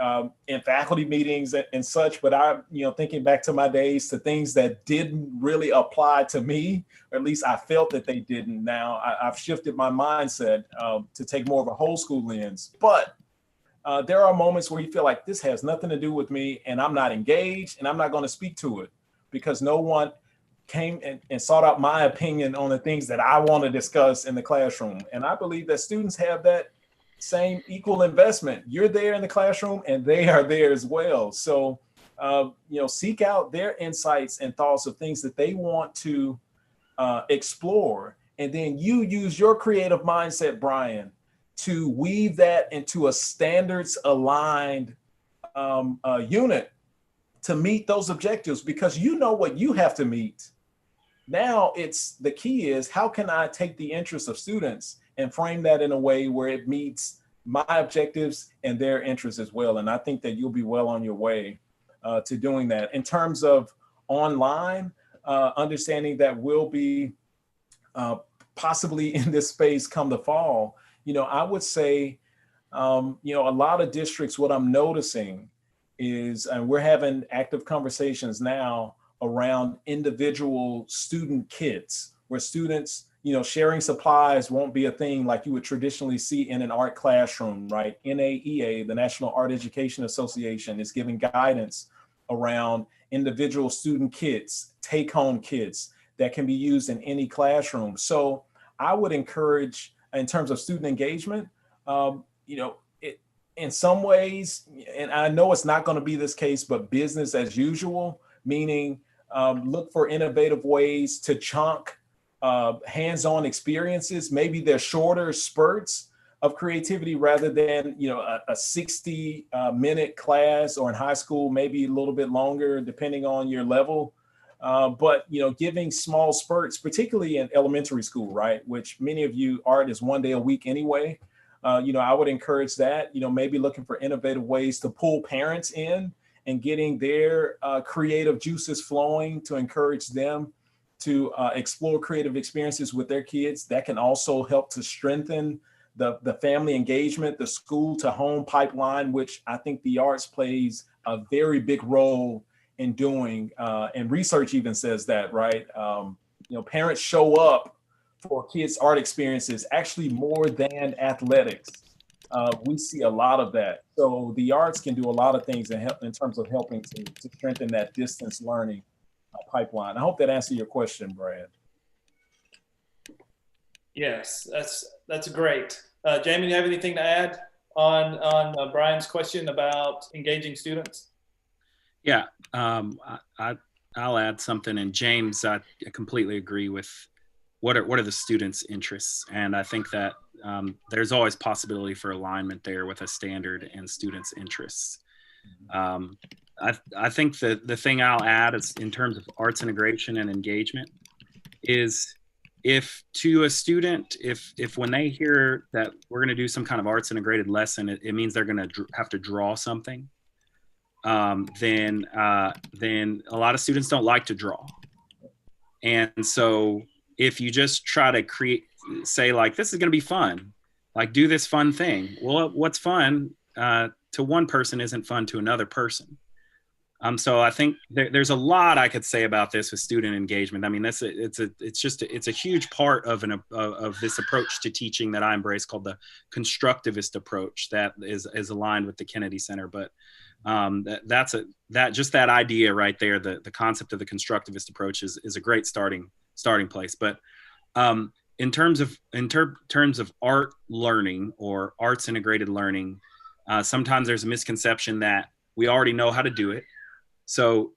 in faculty meetings and such, but I'm, thinking back to my days to things that didn't really apply to me, or at least I felt that they didn't. Now I've shifted my mindset to take more of a whole school lens. But there are moments where you feel like this has nothing to do with me and I'm not engaged and I'm not going to speak to it because no one came and sought out my opinion on the things that I want to discuss in the classroom. And I believe that students have that same equal investment. You're there in the classroom and they are there as well. So, seek out their insights and thoughts of things that they want to explore. And then you use your creative mindset, Brian, to weave that into a standards aligned unit to meet those objectives, because you know what you have to meet. Now the key is, how can I take the interests of students and frame that in a way where it meets my objectives and their interests as well. And I think that you'll be well on your way to doing that. In terms of online, understanding that we'll be possibly in this space come the fall, I would say, a lot of districts, what I'm noticing is, and we're having active conversations now around individual student kits, where students, sharing supplies won't be a thing like you would traditionally see in an art classroom, right? NAEA, the National Art Education Association, is giving guidance around individual student kits, take-home kits that can be used in any classroom. So I would encourage, in terms of student engagement, in some ways, and I know it's not going to be this case, but business as usual, meaning look for innovative ways to chunk hands-on experiences. Maybe they're shorter spurts of creativity rather than, you know, a 60-minute class, or in high school, maybe a little bit longer, depending on your level. But, you know, giving small spurts, particularly in elementary school, right, which many of you, art is 1 day a week anyway. You know, I would encourage that, you know, maybe looking for innovative ways to pull parents in and getting their creative juices flowing to encourage them to explore creative experiences with their kids. That can also help to strengthen the family engagement, the school to home pipeline, which I think the arts plays a very big role in doing. And research even says that, right? You know, parents show up for kids' art experiences actually more than athletics. We see a lot of that. So the arts can do a lot of things in terms of helping to strengthen that distance learning pipeline. I hope that answered your question, Brad. Yes, that's great. Jamie, do you have anything to add on Brian's question about engaging students? Yeah, I'll add something. And James, I completely agree with what are the students' interests, and I think that there's always possibility for alignment there with a standard and students' interests. I think the thing I'll add is, in terms of arts integration and engagement, is if to a student, if when they hear that we're going to do some kind of arts integrated lesson, it means they're going to have to draw something, then a lot of students don't like to draw. And so if you just try to say like, this is going to be fun, like do this fun thing. Well, what's fun to one person isn't fun to another person. So I think there's a lot I could say about this with student engagement. I mean, it's a huge part of this approach to teaching that I embrace, called the constructivist approach, that is aligned with the Kennedy Center. But just that idea right there, the concept of the constructivist approach is a great starting place. But in terms of art learning or arts integrated learning, sometimes there's a misconception that we already know how to do it. So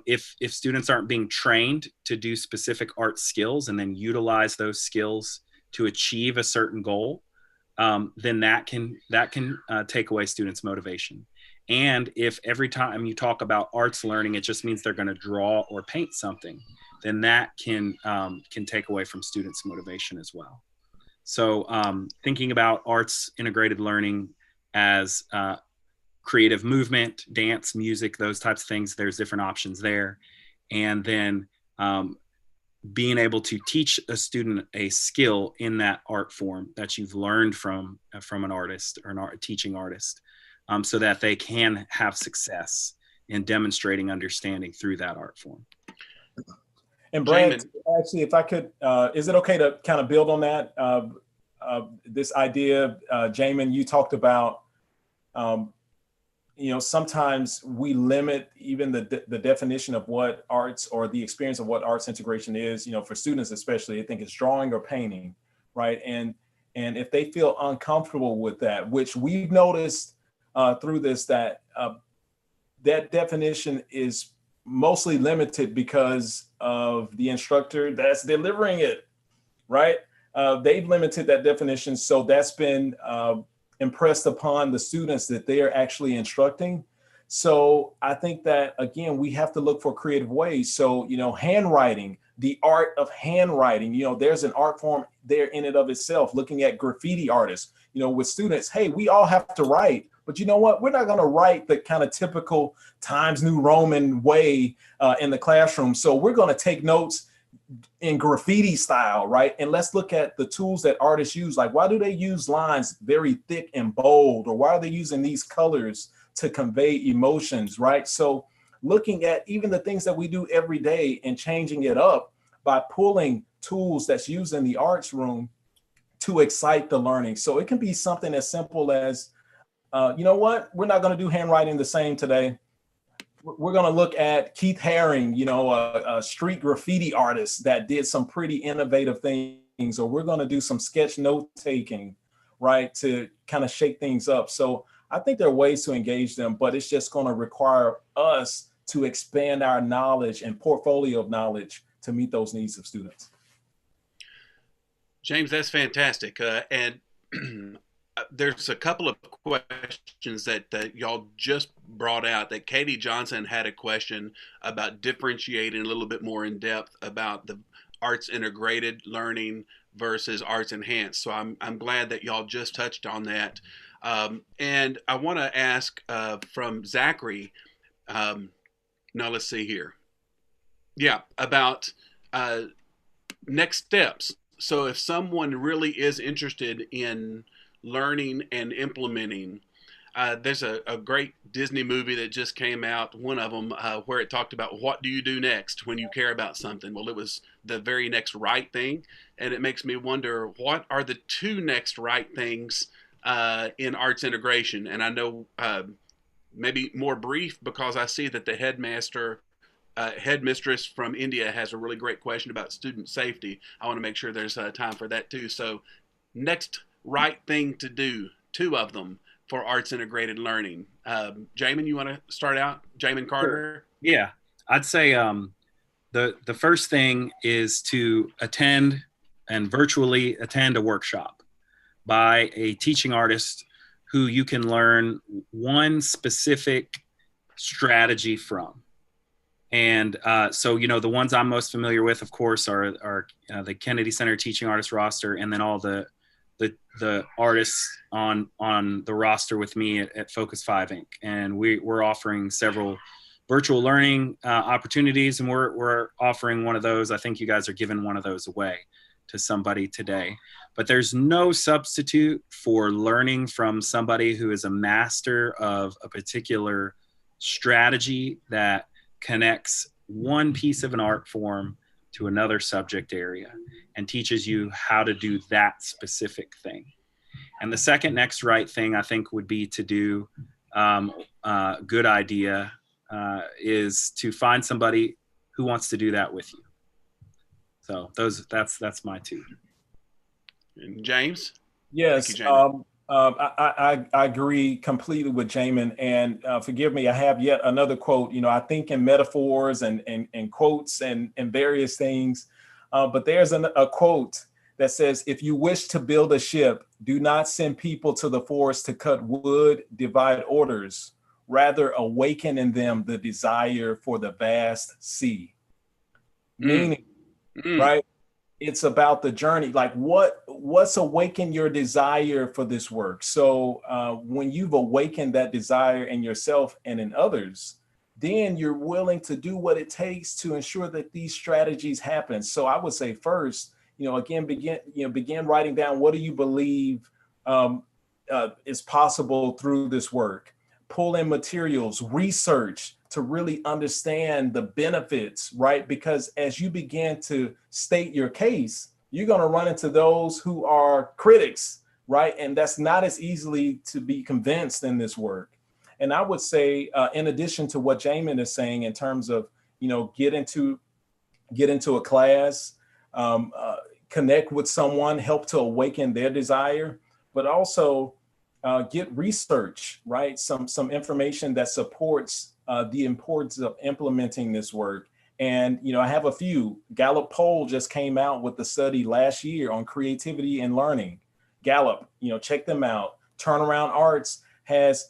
if students aren't being trained to do specific art skills and then utilize those skills to achieve a certain goal, then that can take away students' motivation. And if every time you talk about arts learning, it just means they're going to draw or paint something, then that can take away from students' motivation as well. So thinking about arts integrated learning as creative movement, dance, music, those types of things, there's different options there. And then being able to teach a student a skill in that art form that you've learned from an artist or a teaching artist, so that they can have success in demonstrating understanding through that art form. And Brad, actually, if I could, is it okay to kind of build on that? This idea, Jamin, you talked about, sometimes we limit even the definition of what arts, or the experience of what arts integration is, for students especially. I think it's drawing or painting, right? And if they feel uncomfortable with that, which we've noticed through this, that definition is mostly limited because of the instructor that's delivering it, right? They've limited that definition, so that's been impressed upon the students that they are actually instructing. So I think that, again, we have to look for creative ways. So, handwriting, the art of handwriting, there's an art form there in and of itself. Looking at graffiti artists, with students, hey, we all have to write, but you know what? We're not going to write the kind of typical Times New Roman way in the classroom. So we're going to take notes in graffiti style, right? And let's look at the tools that artists use. Like, why do they use lines very thick and bold? Or why are they using these colors to convey emotions, right? So looking at even the things that we do every day and changing it up by pulling tools that's used in the arts room to excite the learning. So it can be something as simple as, you know what? We're not going to do handwriting the same today. We're going to look at Keith Haring, a street graffiti artist that did some pretty innovative things, or we're going to do some sketch note taking, right, to kind of shake things up. So I think there are ways to engage them, but it's just going to require us to expand our knowledge and portfolio of knowledge to meet those needs of students. James, that's fantastic. And there's a couple of questions that y'all just brought out. That Katie Johnson had a question about differentiating a little bit more in depth about the arts integrated learning versus arts enhanced. So I'm glad that y'all just touched on that. And I want to ask from Zachary. Now let's see here. Yeah, about next steps. So if someone really is interested in learning and implementing, there's a great Disney movie that just came out, one of them, where it talked about what do you do next when you care about something. Well, it was the very next right thing. And it makes me wonder, what are the two next right things in arts integration? And I know maybe more brief, because I see that the headmistress from India has a really great question about student safety. I want to make sure there's time for that too. So next right thing to do, two of them for arts integrated learning. Jamin, you want to start out? Jamin Carter? Yeah, I'd say the first thing is to attend and virtually attend a workshop by a teaching artist who you can learn one specific strategy from. And so, you know, the ones I'm most familiar with, of course, are the Kennedy Center Teaching Artist roster, and then all the artists on the roster with me at Focus 5 Inc. And we're offering several virtual learning opportunities, and we're offering one of those. I think you guys are giving one of those away to somebody today. But there's no substitute for learning from somebody who is a master of a particular strategy that connects one piece of an art form to another subject area and teaches you how to do that specific thing. And the second next right thing, I think, would be to do, good idea, is to find somebody who wants to do that with you. So that's my two. And James? Yes. Thank you, Jamin. I agree completely with Jamin, and forgive me, I have yet another quote. You know, I think in metaphors and quotes and various things, but there's a quote that says, if you wish to build a ship, do not send people to the forest to cut wood, divide orders, rather awaken in them the desire for the vast sea. Meaning, right? It's about the journey. Like what's awakened your desire for this work? So when you've awakened that desire in yourself and in others, then you're willing to do what it takes to ensure that these strategies happen. So I would say first, you know, again, begin writing down, what do you believe is possible through this work? Pull in materials, research to really understand the benefits, right? Because as you begin to state your case, you're going to run into those who are critics, right? And that's not as easily to be convinced in this work. And I would say, in addition to what Jamin is saying in terms of, you know, get into a class, connect with someone, help to awaken their desire, but also get research, right? Some information that supports the importance of implementing this work. And, you know, I have a few. Gallup poll just came out with the study last year on creativity and learning. Gallup, you know, check them out. Turnaround Arts has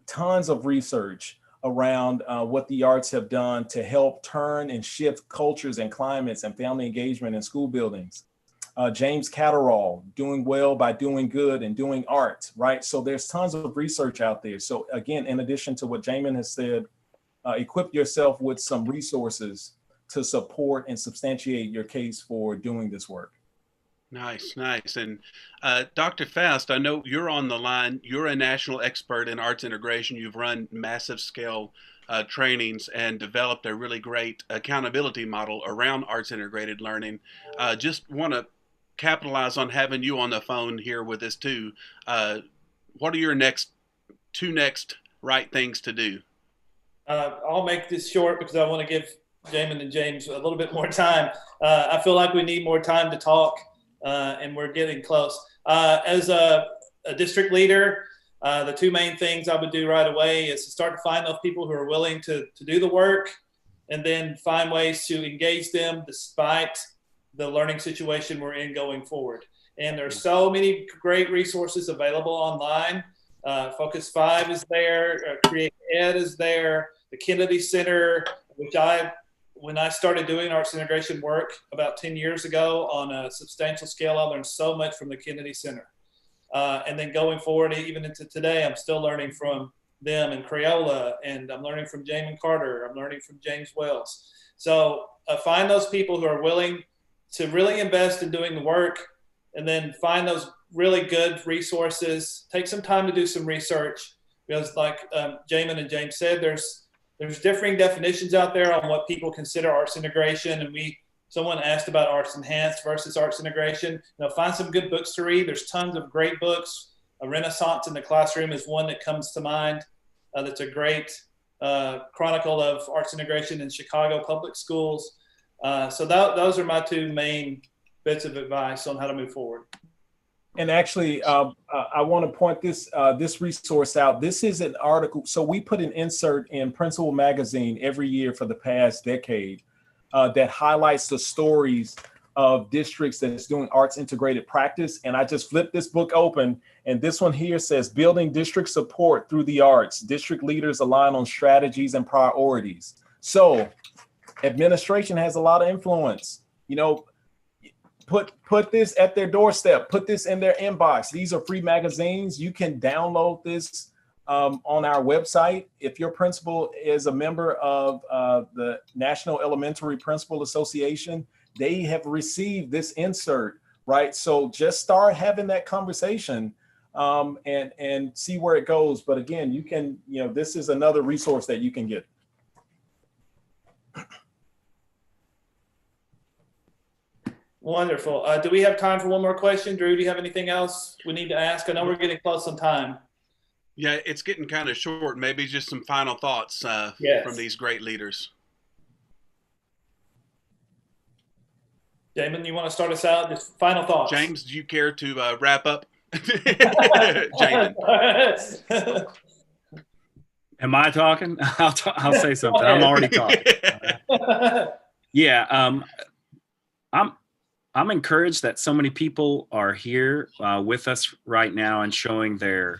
tons of research around what the arts have done to help turn and shift cultures and climates and family engagement in school buildings. James Catterall, Doing Well by Doing Good and Doing Art, right? So there's tons of research out there. So again, in addition to what Jamin has said, equip yourself with some resources to support and substantiate your case for doing this work. Nice, nice. And Dr. Faust, I know you're on the line. You're a national expert in arts integration. You've run massive scale trainings and developed a really great accountability model around arts integrated learning. Just want to capitalize on having you on the phone here with us too. What are your two next right things to do? I'll make this short because I want to give Jamin and James a little bit more time. I feel like we need more time to talk, and we're getting close. As a district leader, the two main things I would do right away is to start to find those people who are willing to do the work, and then find ways to engage them despite the learning situation we're in going forward. And there's so many great resources available online. Focus 5 is there, Create Ed is there, the Kennedy Center, which when I started doing arts integration work about 10 years ago on a substantial scale, I learned so much from the Kennedy Center. And then going forward, even into today, I'm still learning from them and Crayola, and I'm learning from Jamin Carter, I'm learning from James Wells. So find those people who are willing to really invest in doing the work, and then find those really good resources. Take some time to do some research, because like Jamin and James said, there's differing definitions out there on what people consider arts integration. And someone asked about arts enhanced versus arts integration. Find some good books to read. There's tons of great books. A Renaissance in the Classroom is one that comes to mind. That's a great chronicle of arts integration in Chicago public schools. So those are my two main bits of advice on how to move forward. And actually, I want to point this resource out. This is an article. So we put an insert in Principal Magazine every year for the past decade that highlights the stories of districts that's doing arts integrated practice. And I just flipped this book open, and this one here says, Building District Support Through the Arts. District leaders align on strategies and priorities. So administration has a lot of influence. Put this at their doorstep, put this in their inbox. These are free magazines. You can download this on our website. If your principal is a member of the National Elementary Principal Association, they have received this insert, right? So just start having that conversation and see where it goes. But again, you can, this is another resource that you can get. Wonderful. Do we have time for one more question? Drew, do you have anything else we need to ask? I know we're getting close on time. Yeah, it's getting kind of short. Maybe just some final thoughts from these great leaders. Jamin, you want to start us out? Just final thoughts. James, do you care to wrap up? Jamin. Am I talking? I'll say something. I'm already talking. Yeah, I'm encouraged that so many people are here with us right now and showing their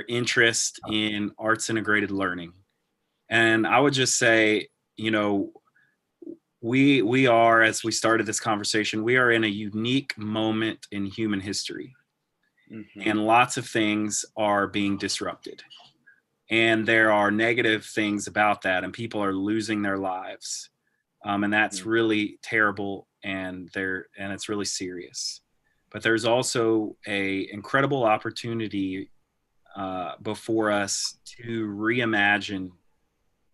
interest in arts integrated learning. And I would just say, we are, as we started this conversation, we are in a unique moment in human history. Mm-hmm. And lots of things are being disrupted. And there are negative things about that, and people are losing their lives. And that's really terrible, and it's really serious. But there's also an incredible opportunity before us to reimagine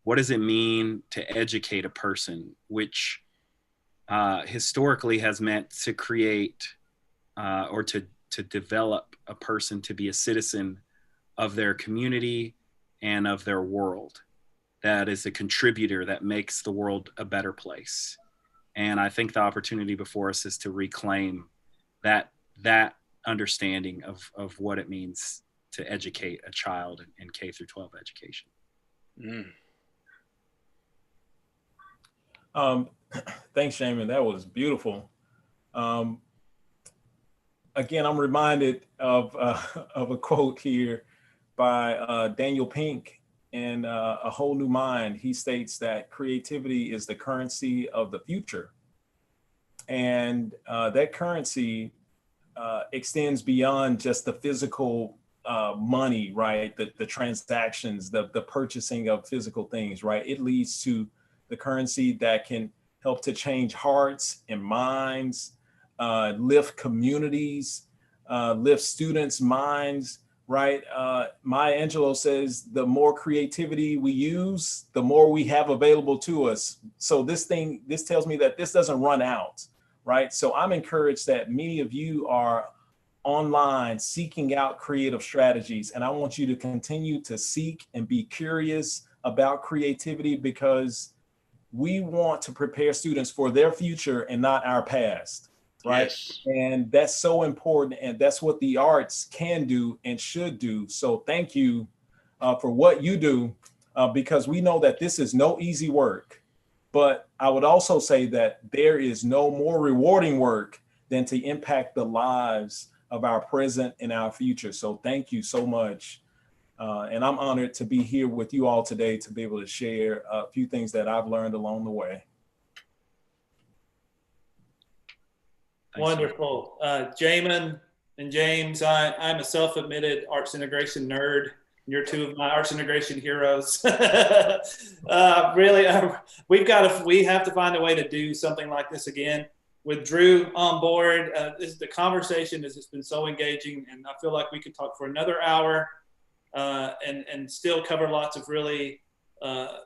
what does it mean to educate a person, which historically has meant to create or to develop a person to be a citizen of their community and of their world. That is a contributor that makes the world a better place. And I think the opportunity before us is to reclaim that understanding of what it means to educate a child in K through 12 education. Thanks, Jamin. That was beautiful. Again, I'm reminded of a quote here by Daniel Pink in A Whole New Mind. He states that creativity is the currency of the future. And that currency extends beyond just the physical money, right? The transactions, the purchasing of physical things, right? It leads to the currency that can help to change hearts and minds, lift communities, lift students' minds, right? Maya Angelou says, the more creativity we use, the more we have available to us. So this tells me that this doesn't run out, right? So I'm encouraged that many of you are online seeking out creative strategies. And I want you to continue to seek and be curious about creativity, because we want to prepare students for their future and not our past, right? Yes. And that's so important. And that's what the arts can do and should do. So thank you for what you do, because we know that this is no easy work. But I would also say that there is no more rewarding work than to impact the lives of our present and our future. So thank you so much. And I'm honored to be here with you all today to be able to share a few things that I've learned along the way. Wonderful. Jamin and James, I'm a self-admitted arts integration nerd. You're two of my arts integration heroes. Really, we have to find a way to do something like this again. With Drew on board, the conversation has just been so engaging, and I feel like we could talk for another hour and still cover lots of really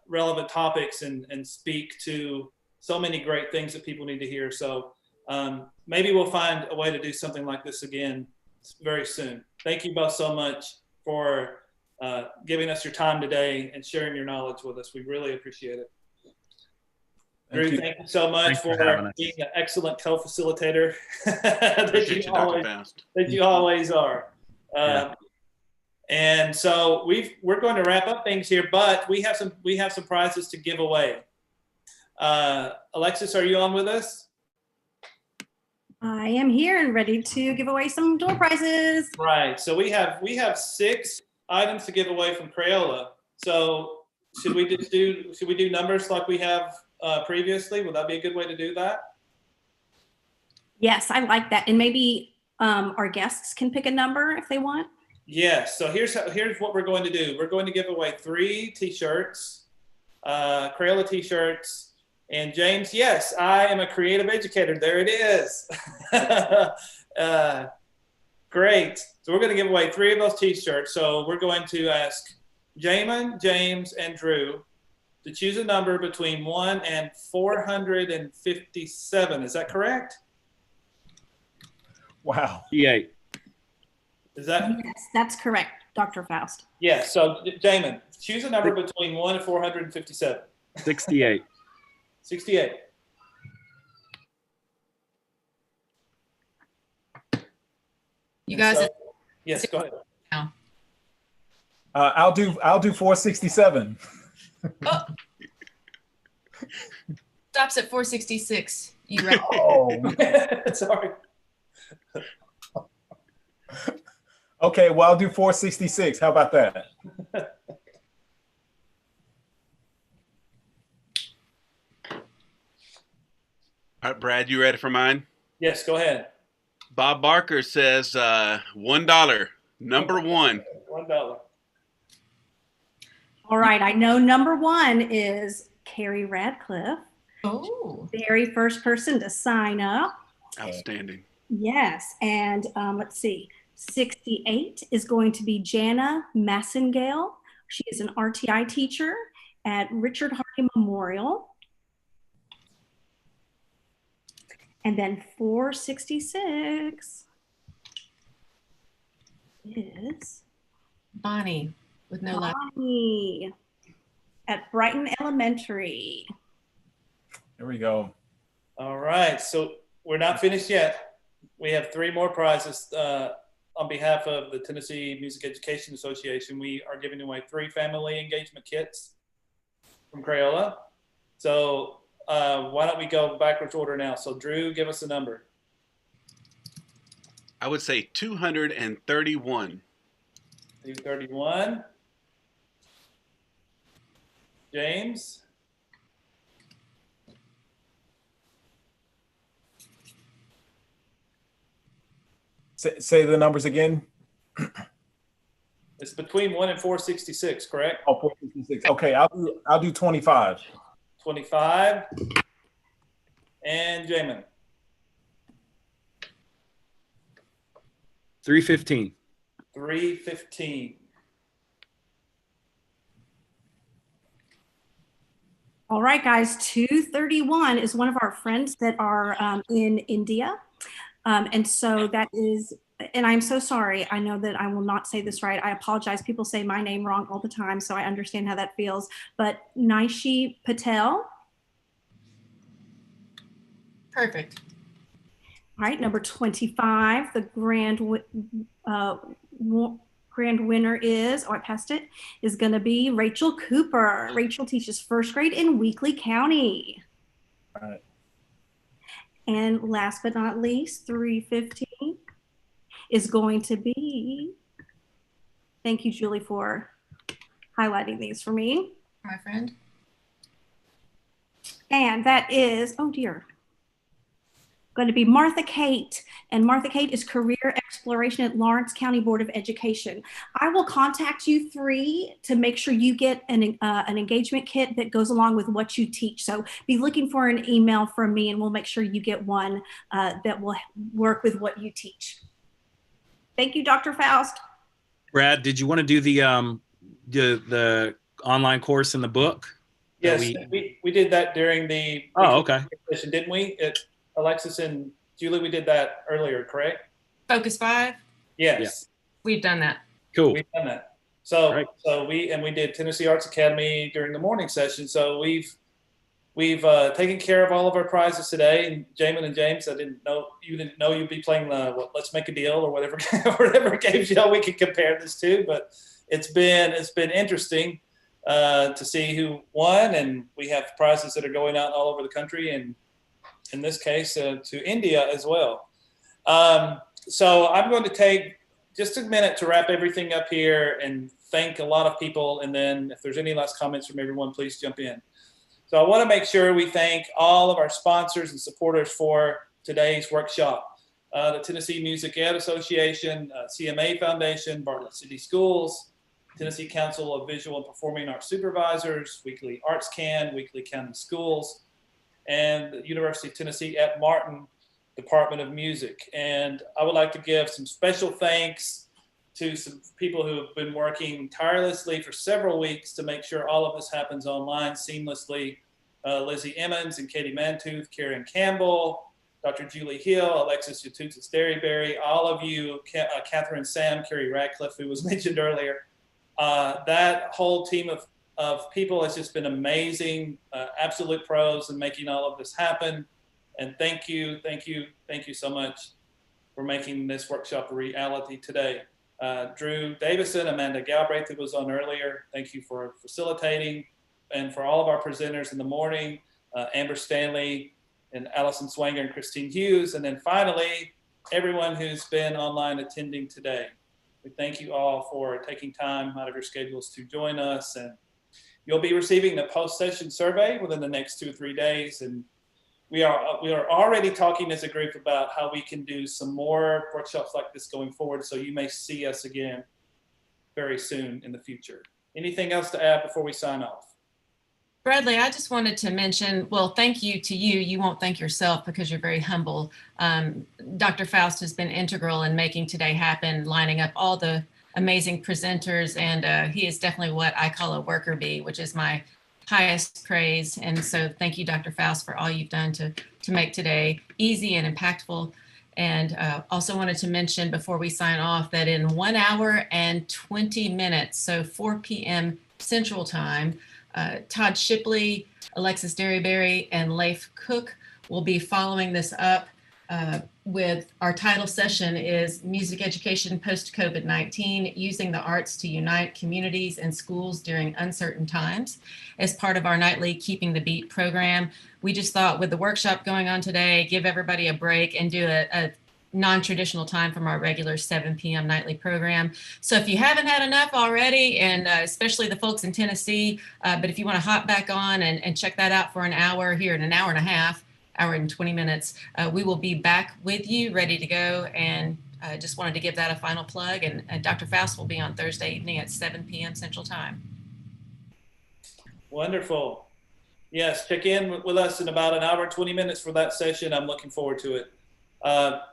relevant topics and speak to so many great things that people need to hear. So maybe we'll find a way to do something like this again very soon. Thank you both so much for giving us your time today and sharing your knowledge with us. We really appreciate it. Drew, thank you so much for being an excellent co-facilitator that you always are. And so we're going to wrap up things here, but we have some prizes to give away. Alexis, are you on with us? I am here and ready to give away some door prizes. Right. So we have 6 items to give away from Crayola. So should we do numbers like we have previously? Would that be a good way to do that? Yes, I like that. And maybe our guests can pick a number if they want. Yes. So here's what we're going to do. We're going to give away 3 t-shirts, Crayola t-shirts. And James, yes, I am a creative educator. There it is. Great. So we're going to give away 3 of those t-shirts. So we're going to ask Jamin, James, and Drew to choose a number between 1 and 457. Is that correct? Wow. 68. Is that? Yes, that's correct, Dr. Faust. Yes. So Jamin, choose a number between 1 and 457. 68. 68. You guys. So, yes, go ahead. Now. I'll do 467. Oh. Stops at 466. You right? Oh, sorry. Okay, well, I'll do 466. How about that? All right, Brad, you ready for mine? Yes, go ahead. Bob Barker says $1. Number 1. $1. All right, I know number 1 is Carrie Radcliffe. Oh. Very first person to sign up. Outstanding. Yes, and let's see. 68 is going to be Jana Massengale. She is an RTI teacher at Richard Hardy Memorial. And then 466 is Bonnie with no last. Bonnie at Brighton Elementary. There we go. All right, so we're not finished yet. We have 3 more prizes. On behalf of the Tennessee Music Education Association, we are giving away 3 family engagement kits from Crayola. So why don't we go backwards order now? So Drew, give us a number. I would say 231. 231. James. Say the numbers again. It's between 1 and 466, correct? Oh, 466. Okay, I'll do 25. 25. And Jamin. 315. 315. All right, guys, 231 is one of our friends that are in India. And so that is, and I'm so sorry. I know that I will not say this right. I apologize. People say my name wrong all the time, so I understand how that feels. But Naishi Patel. Perfect. All right, number 25, the grand winner is, oh, I passed it, is going to be Rachel Cooper. Rachel teaches 1st grade in Weakley County. And last but not least, 315 is going to be, thank you, Julie, for highlighting these for me. My friend. And that is, oh dear, going to be Martha Kate. And Martha Kate is Career Exploration at Lawrence County Board of Education. I will contact you three to make sure you get an engagement kit that goes along with what you teach. So be looking for an email from me and we'll make sure you get one that will work with what you teach. Thank you, Dr. Faust. Brad, did you want to do the online course in the book? Yes, we did that during the session, didn't we? Alexis and Julie, we did that earlier, correct? Focus 5? Yes. Yeah. We've done that. Cool. We've done that. So we did Tennessee Arts Academy during the morning session. So we've taken care of all of our prizes today. And Jamin and James, you didn't know you'd be playing the Let's Make a Deal or whatever game show we could compare this to. But it's been interesting to see who won, and we have prizes that are going out all over the country, and in this case to India as well. So I'm going to take just a minute to wrap everything up here and thank a lot of people, and then if there's any last comments from everyone, please jump in. So I want to make sure we thank all of our sponsors and supporters for today's workshop. The Tennessee Music Ed Association, CMA Foundation, Bartlett City Schools, Tennessee Council of Visual and Performing Arts Supervisors, Weekly Arts Can, Weekly County Schools, and the University of Tennessee at Martin Department of Music. And I would like to give some special thanks to some people who have been working tirelessly for several weeks to make sure all of this happens online seamlessly. Lizzie Emmons and Katie Mantooth, Karen Campbell, Dr. Julie Hill, Alexis Yatutsis Derryberry, all of you, Catherine Sam, Carrie Radcliffe, who was mentioned earlier. That whole team of people has just been amazing, absolute pros in making all of this happen. And thank you so much for making this workshop a reality today. Drew Davison, Amanda Galbraith, who was on earlier, thank you for facilitating. And for all of our presenters in the morning, Amber Stanley and Allison Swanger and Christine Hughes. And then finally, everyone who's been online attending today. We thank you all for taking time out of your schedules to join us. And you'll be receiving the post-session survey within the next 2 or 3 days. And we are already talking as a group about how we can do some more workshops like this going forward. So you may see us again very soon in the future. Anything else to add before we sign off? Bradley, I just wanted to mention, well, thank you to you. You won't thank yourself because you're very humble. Dr. Faust has been integral in making today happen, lining up all the amazing presenters, and he is definitely what I call a worker bee, which is my highest praise. And so thank you, Dr. Faust, for all you've done to make today easy and impactful. And also wanted to mention before we sign off that in 1 hour and 20 minutes, so 4 p.m. Central Time, Todd Shipley, Alexis Derryberry, and Leif Cook will be following this up with our title session is Music Education Post-COVID-19, Using the Arts to Unite Communities and Schools During Uncertain Times, as part of our nightly Keeping the Beat program. We just thought with the workshop going on today, give everybody a break and do a non-traditional time from our regular 7 p.m. nightly program. So if you haven't had enough already, and especially the folks in Tennessee, but if you want to hop back on and check that out for an hour here in an hour and a half, hour and 20 minutes, we will be back with you ready to go. And I just wanted to give that a final plug. And Dr. Faust will be on Thursday evening at 7 p.m. Central Time. Wonderful. Yes, check in with us in about an hour and 20 minutes for that session. I'm looking forward to it.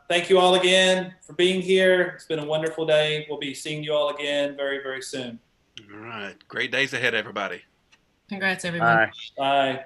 Thank you all again for being here. It's been a wonderful day. We'll be seeing you all again very, very soon. All right. Great days ahead, everybody. Congrats, everyone. Bye. Bye.